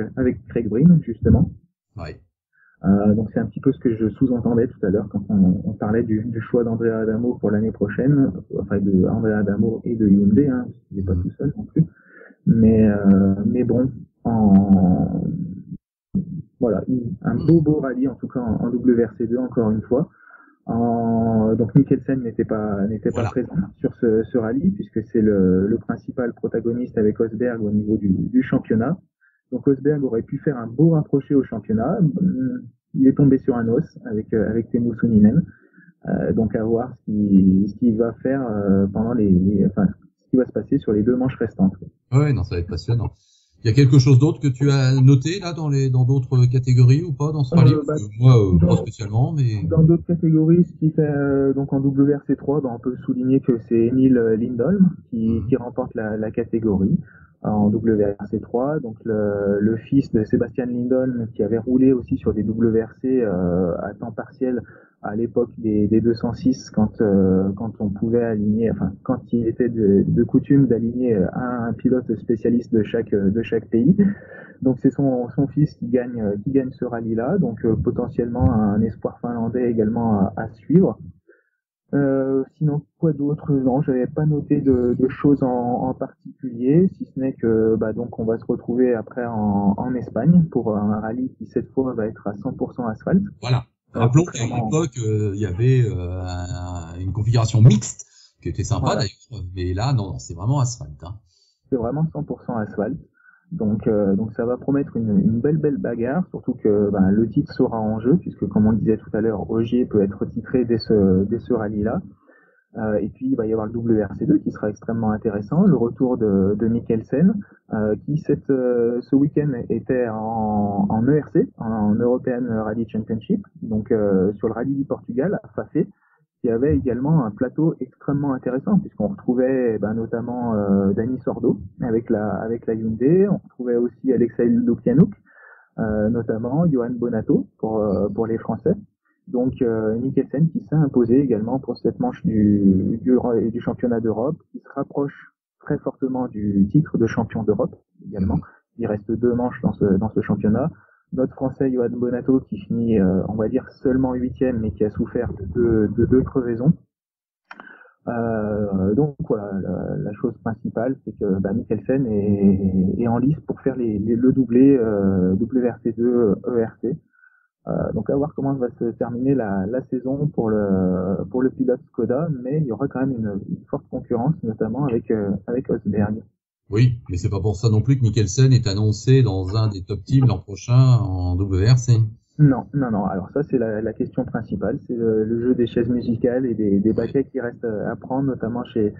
Craig Breen justement. Ouais. Donc c'est un petit peu ce que je sous-entendais tout à l'heure quand on parlait du choix d'Andrea Adamo pour l'année prochaine, enfin de Andrea Adamo et de Hyundai, hein, parce qu'il n'est pas tout seul non plus. Mais bon, voilà, un beau rallye en tout cas en WRC2 encore une fois. Donc Mikkelsen n'était pas présent sur ce rallye puisque c'est le principal protagoniste avec Rosberg au niveau du championnat. Donc Rosberg aurait pu faire un beau rapproché au championnat. Il est tombé sur un os avec Teemu Sundinen. Donc à voir ce qu'il va faire pendant ce qui va se passer sur les 2 manches restantes. Ouais, non, ça va être passionnant. Il y a quelque chose d'autre que tu as noté là dans d'autres catégories ou pas dans ce rallye? Moi, pas spécialement, mais dans d'autres catégories, ce qui fait donc en WRC3, on peut souligner que c'est Emil Lindholm qui remporte la catégorie en WRC3. Donc le fils de Sébastien Lindholm qui avait roulé aussi sur des WRC à temps partiel à l'époque des 206 quand on pouvait aligner, enfin quand il était de coutume d'aligner un pilote spécialiste de chaque pays. Donc c'est son fils qui gagne ce rallye là, donc potentiellement un espoir finlandais également à suivre. Sinon quoi d'autre? Non, j'avais pas noté de choses en particulier, si ce n'est que donc on va se retrouver après en Espagne pour un rallye qui cette fois va être à 100% asphalte. Voilà. Rappelons qu'à l'époque, il y avait une configuration mixte qui était sympa d'ailleurs, mais là, non, c'est vraiment asphalte. Hein. C'est vraiment 100% asphalte. Donc ça va promettre une belle bagarre, surtout que le titre sera en jeu, puisque comme on le disait tout à l'heure, Ogier peut être titré dès ce rallye-là. Et puis il va y avoir le WRC2 qui sera extrêmement intéressant, le retour de Mikkelsen, qui ce week-end était en ERC, en European Rally Championship, donc sur le rallye du Portugal à Fafé, qui avait également un plateau extrêmement intéressant puisqu'on retrouvait notamment Dani Sordo avec la Hyundai, on retrouvait aussi Alexei Lukianouk, notamment Johan Bonato pour les Français. Donc Mikkelsen qui s'est imposé également pour cette manche du championnat d'Europe, qui se rapproche très fortement du titre de champion d'Europe également. Il reste 2 manches dans ce championnat. Notre Français Johan Bonato qui finit, on va dire, seulement 8e, mais qui a souffert de 2 crevaisons. Donc voilà, la chose principale, c'est que Mikkelsen est en lice pour faire le doublé WRC2 ERC. Donc à voir comment va se terminer la saison pour le pilote Skoda, mais il y aura quand même une forte concurrence, notamment avec Rosberg. Oui, mais c'est pas pour ça non plus que Mikkelsen est annoncé dans un des top teams l'an prochain en WRC. Non. Alors ça, c'est la question principale. C'est le jeu des chaises musicales et des baquets qui restent à prendre, notamment chez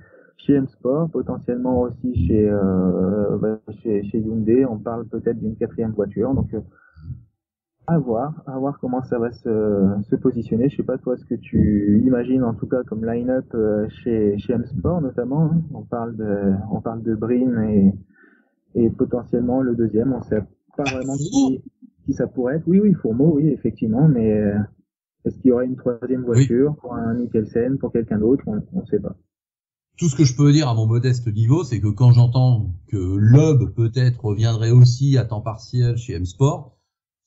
M-Sport, potentiellement aussi chez Hyundai. On parle peut-être d'une 4e voiture. Donc, à voir comment ça va se positionner. Je sais pas toi ce que tu imagines en tout cas comme line-up chez M-Sport notamment. Hein. On parle de Breen et potentiellement le deuxième. On sait pas vraiment qui ça pourrait être. Oui, Fourmeau, oui, effectivement, mais est-ce qu'il y aurait une 3e voiture pour un Mikkelsen, pour quelqu'un d'autre? On sait pas. Tout ce que je peux dire à mon modeste niveau, c'est que quand j'entends que Loeb peut-être reviendrait aussi à temps partiel chez M-Sport,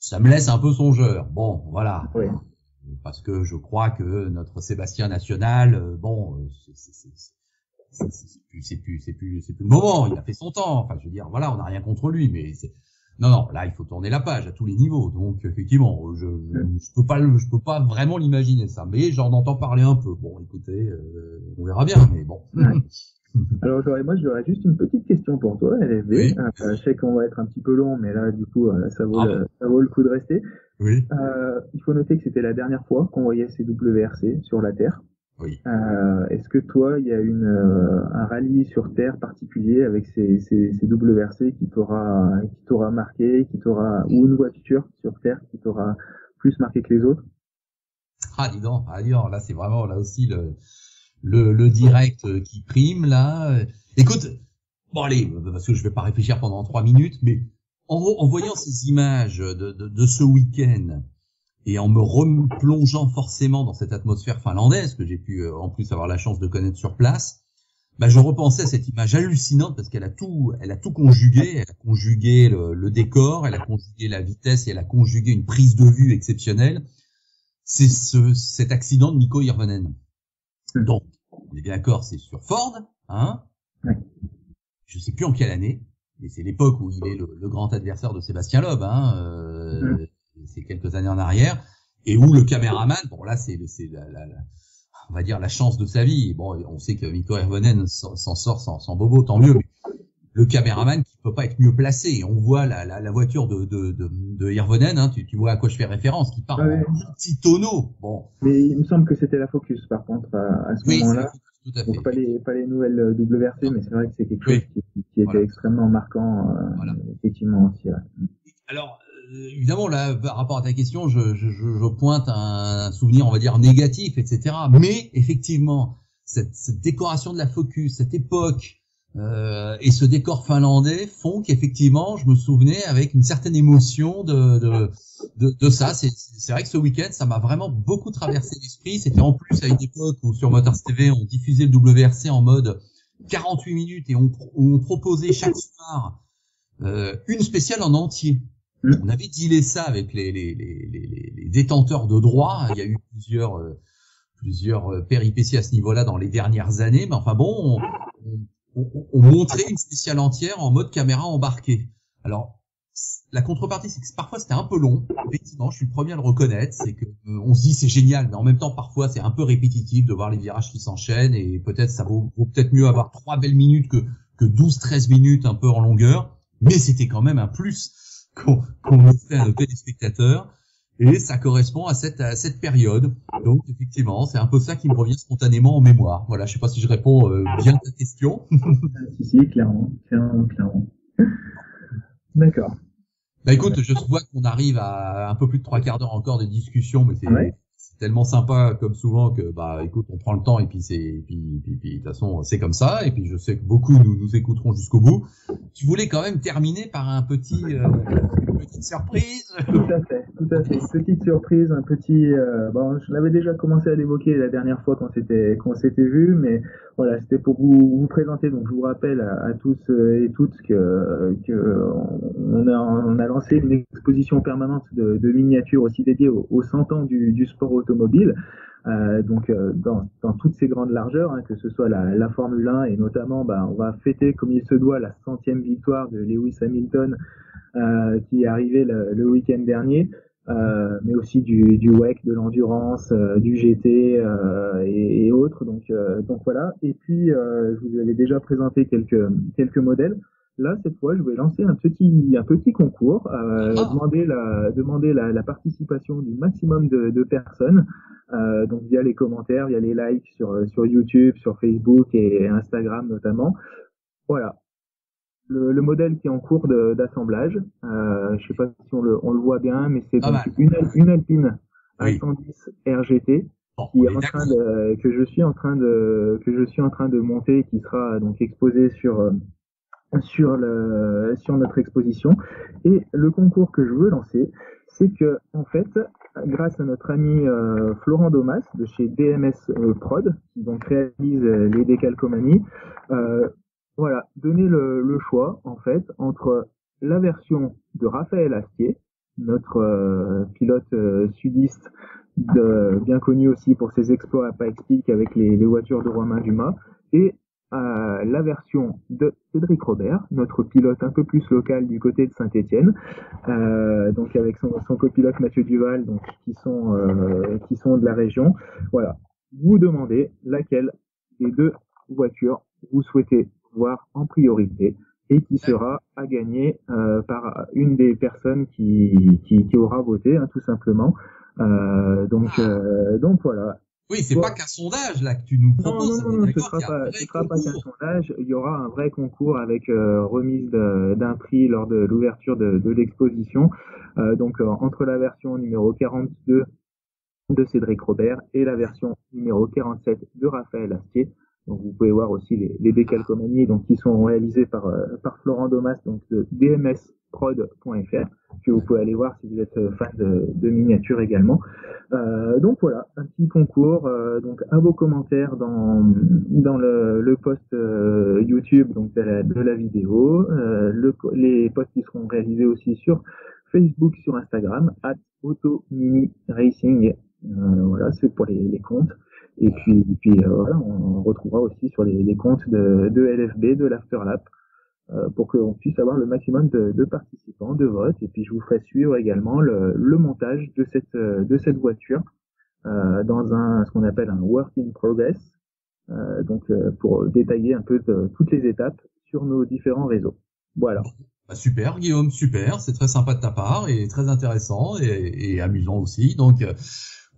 ça me laisse un peu songeur. Bon, voilà. Oui. Parce que je crois que notre Sébastien National, c'est plus le moment. Il a fait son temps. Enfin, je veux dire, voilà, on n'a rien contre lui, mais non, là, il faut tourner la page à tous les niveaux. Donc, effectivement, je peux pas vraiment l'imaginer ça, mais j'en entends parler un peu. Bon, écoutez, on verra bien, mais bon. Ouais. Alors j'aurais juste une petite question pour toi, LFB. Oui. Je sais qu'on va être un petit peu long, mais là, du coup, ça vaut le coup de rester. Oui. Il faut noter que c'était la dernière fois qu'on voyait ces WRC sur la Terre. Oui. Est-ce que toi, il y a un rallye sur Terre particulier avec ces WRC qui t'aura marqué, ou une voiture sur Terre qui t'aura plus marqué que les autres? Dis donc, là, c'est vraiment, là aussi, le direct qui prime, là. Écoute, bon, allez, parce que je vais pas réfléchir pendant 3 minutes, mais en voyant ces images de ce week-end, et en me replongeant forcément dans cette atmosphère finlandaise que j'ai pu en plus avoir la chance de connaître sur place, je repensais à cette image hallucinante parce qu'elle a tout conjugué. Elle a conjugué le décor, elle a conjugué la vitesse et elle a conjugué une prise de vue exceptionnelle. C'est cet accident de Mikko Hirvonen. Donc, on est bien d'accord, c'est sur Ford, hein. Ouais. Je sais plus en quelle année, mais c'est l'époque où il est le grand adversaire de Sébastien Loeb, hein. C'est quelques années en arrière, et où le caméraman, bon là c'est on va dire la chance de sa vie. Bon, on sait que Mikko Hirvonen s'en sort sans bobo, tant mieux, mais le caméraman qui peut pas être mieux placé. On voit la voiture de Hirvonen, hein, tu vois à quoi je fais référence, qui part en petit tonneau. Bon. Mais il me semble que c'était la Focus par contre à ce moment-là. Tout à fait. Donc pas les nouvelles WRC, mais c'est vrai que c'est quelque chose qui était extrêmement marquant, effectivement aussi. Ouais. Alors, évidemment, là, par rapport à ta question, je pointe un souvenir, on va dire, négatif, etc. Mais, effectivement, cette décoration de la Focus, cette époque, et ce décor finlandais font qu'effectivement, je me souvenais avec une certaine émotion de ça. C'est vrai que ce week-end, ça m'a vraiment beaucoup traversé l'esprit. C'était en plus à une époque où sur Motors TV, on diffusait le WRC en mode 48 minutes et où on proposait chaque soir une spéciale en entier. On avait dealé ça avec les détenteurs de droits. Il y a eu plusieurs péripéties à ce niveau-là dans les dernières années, mais enfin bon, on montrait une spéciale entière en mode caméra embarquée. Alors, la contrepartie, c'est que parfois c'était un peu long. Effectivement, je suis le premier à le reconnaître. C'est que on se dit c'est génial, mais en même temps parfois c'est un peu répétitif de voir les virages qui s'enchaînent et peut-être ça vaut peut-être mieux avoir 3 belles minutes que 12-13 minutes un peu en longueur. Mais c'était quand même un plus qu'on offrait à nos téléspectateurs. Et ça correspond à cette période. Donc, effectivement, c'est un peu ça qui me revient spontanément en mémoire. Voilà, je sais pas si je réponds bien à ta question. Si, clairement. D'accord. Écoute, je vois qu'on arrive à un peu plus de 3 quarts d'heure encore de discussion, mais c'est tellement sympa comme souvent que écoute, on prend le temps et puis de toute façon c'est comme ça. Et puis je sais que beaucoup nous écouteront jusqu'au bout. Tu voulais quand même terminer par une petite surprise. Tout à fait. Petite surprise, un petit. Je l'avais déjà commencé à l'évoquer la dernière fois qu'on s'était vu, mais voilà, c'était pour vous présenter. Donc je vous rappelle à tous et toutes que on a lancé une exposition permanente de miniatures aussi dédiée aux 100 ans du sport automobile. Dans toutes ces grandes largeurs, hein, que ce soit la Formule 1 et notamment, on va fêter comme il se doit la 100e victoire de Lewis Hamilton qui est arrivé le week-end dernier, mais aussi du WEC, de l'endurance, du GT et autres. Donc voilà. Et puis je vous avais déjà présenté quelques modèles. Là, cette fois, je vais lancer un petit concours, demander la participation du maximum de personnes, donc via les commentaires, via les likes sur YouTube, sur Facebook et Instagram notamment. Voilà. Le modèle qui est en cours d'assemblage, je sais pas si on le voit bien, mais c'est donc une Alpine A110 RGT qui est que je suis en train de monter et qui sera donc exposée sur notre exposition. Et le concours que je veux lancer, c'est que en fait, grâce à notre ami Florent Domas de chez DMS Prod, qui donc réalise les décalcomanies, donner le choix en fait entre la version de Raphaël Astier, notre pilote sudiste, bien connu aussi pour ses exploits à Pikes Peak avec les voitures de Romain Dumas, et la version de Cédric Robert, notre pilote un peu plus local du côté de Saint-Étienne, donc avec son copilote Mathieu Duval, donc qui sont de la région. Voilà, vous demandez laquelle des deux voitures vous souhaitez voir en priorité et qui sera à gagner par une des personnes qui aura voté, hein, tout simplement. Donc voilà. Oui, c'est pas qu'un sondage là que tu nous proposes. Non, ce sera pas qu'un sondage. Il y aura un vrai concours avec remise d'un prix lors de l'ouverture de l'exposition. Donc entre la version numéro 42 de Cédric Robert et la version numéro 47 de Raphaël Astier. Donc vous pouvez voir aussi les décalcomanies donc qui sont réalisées par Florent Domas, donc de dmsprod.fr, que vous pouvez aller voir si vous êtes fan de miniatures également. Donc voilà, un petit concours, donc à vos commentaires dans le post YouTube donc de la vidéo, les posts qui seront réalisés aussi sur Facebook, sur Instagram @auto-mini-racing. Voilà, c'est pour les comptes. Et puis voilà, on retrouvera aussi sur les comptes de LFB, de l'Afterlap, pour qu'on puisse avoir le maximum de participants, de votes. Et puis je vous ferai suivre également le montage de cette voiture dans ce qu'on appelle un work in progress, donc pour détailler un peu toutes les étapes sur nos différents réseaux. Voilà. Bah super Guillaume, super, c'est très sympa de ta part et très intéressant et amusant aussi. Donc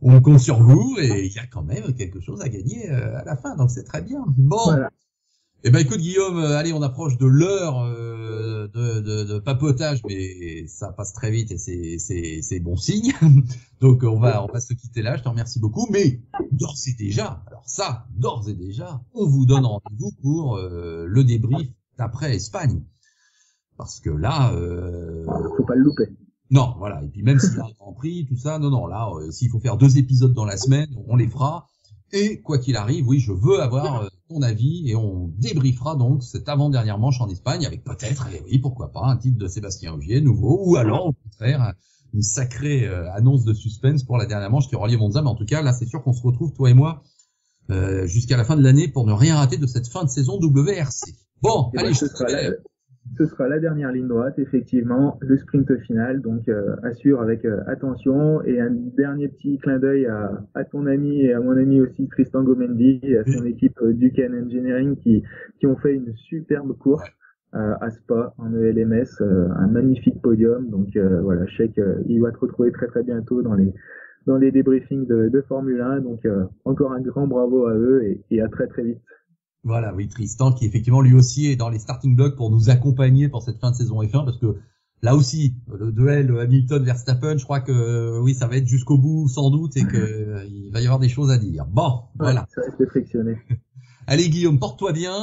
on compte sur vous et il y a quand même quelque chose à gagner à la fin, donc c'est très bien. Bon, voilà. Eh ben écoute Guillaume, allez, on approche de l'heure de papotage, mais ça passe très vite et c'est bon signe. Donc on va se quitter là. Je te remercie beaucoup, mais d'ores et déjà, on vous donne rendez-vous pour le débrief d'après Espagne, parce que là, faut pas le louper. Non, voilà. Et puis même s'il y a un Grand Prix, tout ça, non, là, s'il faut faire 2 épisodes dans la semaine, on les fera. Et quoi qu'il arrive, oui, je veux avoir ton avis et on débriefera donc cette avant-dernière manche en Espagne avec peut-être, et oui, pourquoi pas, un titre de Sébastien Ogier nouveau, ou alors au contraire une sacrée annonce de suspense pour la dernière manche qui aura lieu à Monza. Mais en tout cas, là, c'est sûr qu'on se retrouve toi et moi jusqu'à la fin de l'année pour ne rien rater de cette fin de saison WRC. Bon, et allez, ce sera la dernière ligne droite, effectivement, le sprint final, donc assure avec attention, et un dernier petit clin d'œil à ton ami et à mon ami aussi Tristan Gomendi et à son équipe Duquesne Engineering qui ont fait une superbe course à Spa en ELMS, un magnifique podium, donc voilà, je sais qu'il va te retrouver très très bientôt dans les débriefings de Formule 1, donc encore un grand bravo à eux et à très très vite. Voilà, oui, Tristan qui effectivement lui aussi est dans les starting blocks pour nous accompagner pour cette fin de saison F1, parce que là aussi, le duel Hamilton-Verstappen, je crois que oui, ça va être jusqu'au bout sans doute et que il va y avoir des choses à dire. Bon, voilà. Ça va être frictionné. Allez Guillaume, porte-toi bien,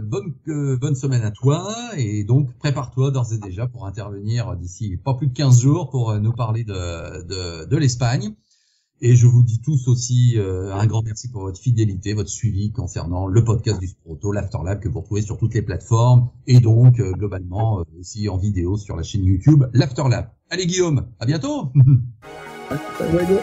bonne semaine à toi et donc prépare-toi d'ores et déjà pour intervenir d'ici pas plus de 15 jours pour nous parler de l'Espagne. Et je vous dis tous aussi un grand merci pour votre fidélité, votre suivi concernant le podcast du Sport Auto, l'Afterlab, que vous retrouvez sur toutes les plateformes et donc globalement aussi en vidéo sur la chaîne YouTube, l'Afterlab. Allez Guillaume, à bientôt. Allez, salut.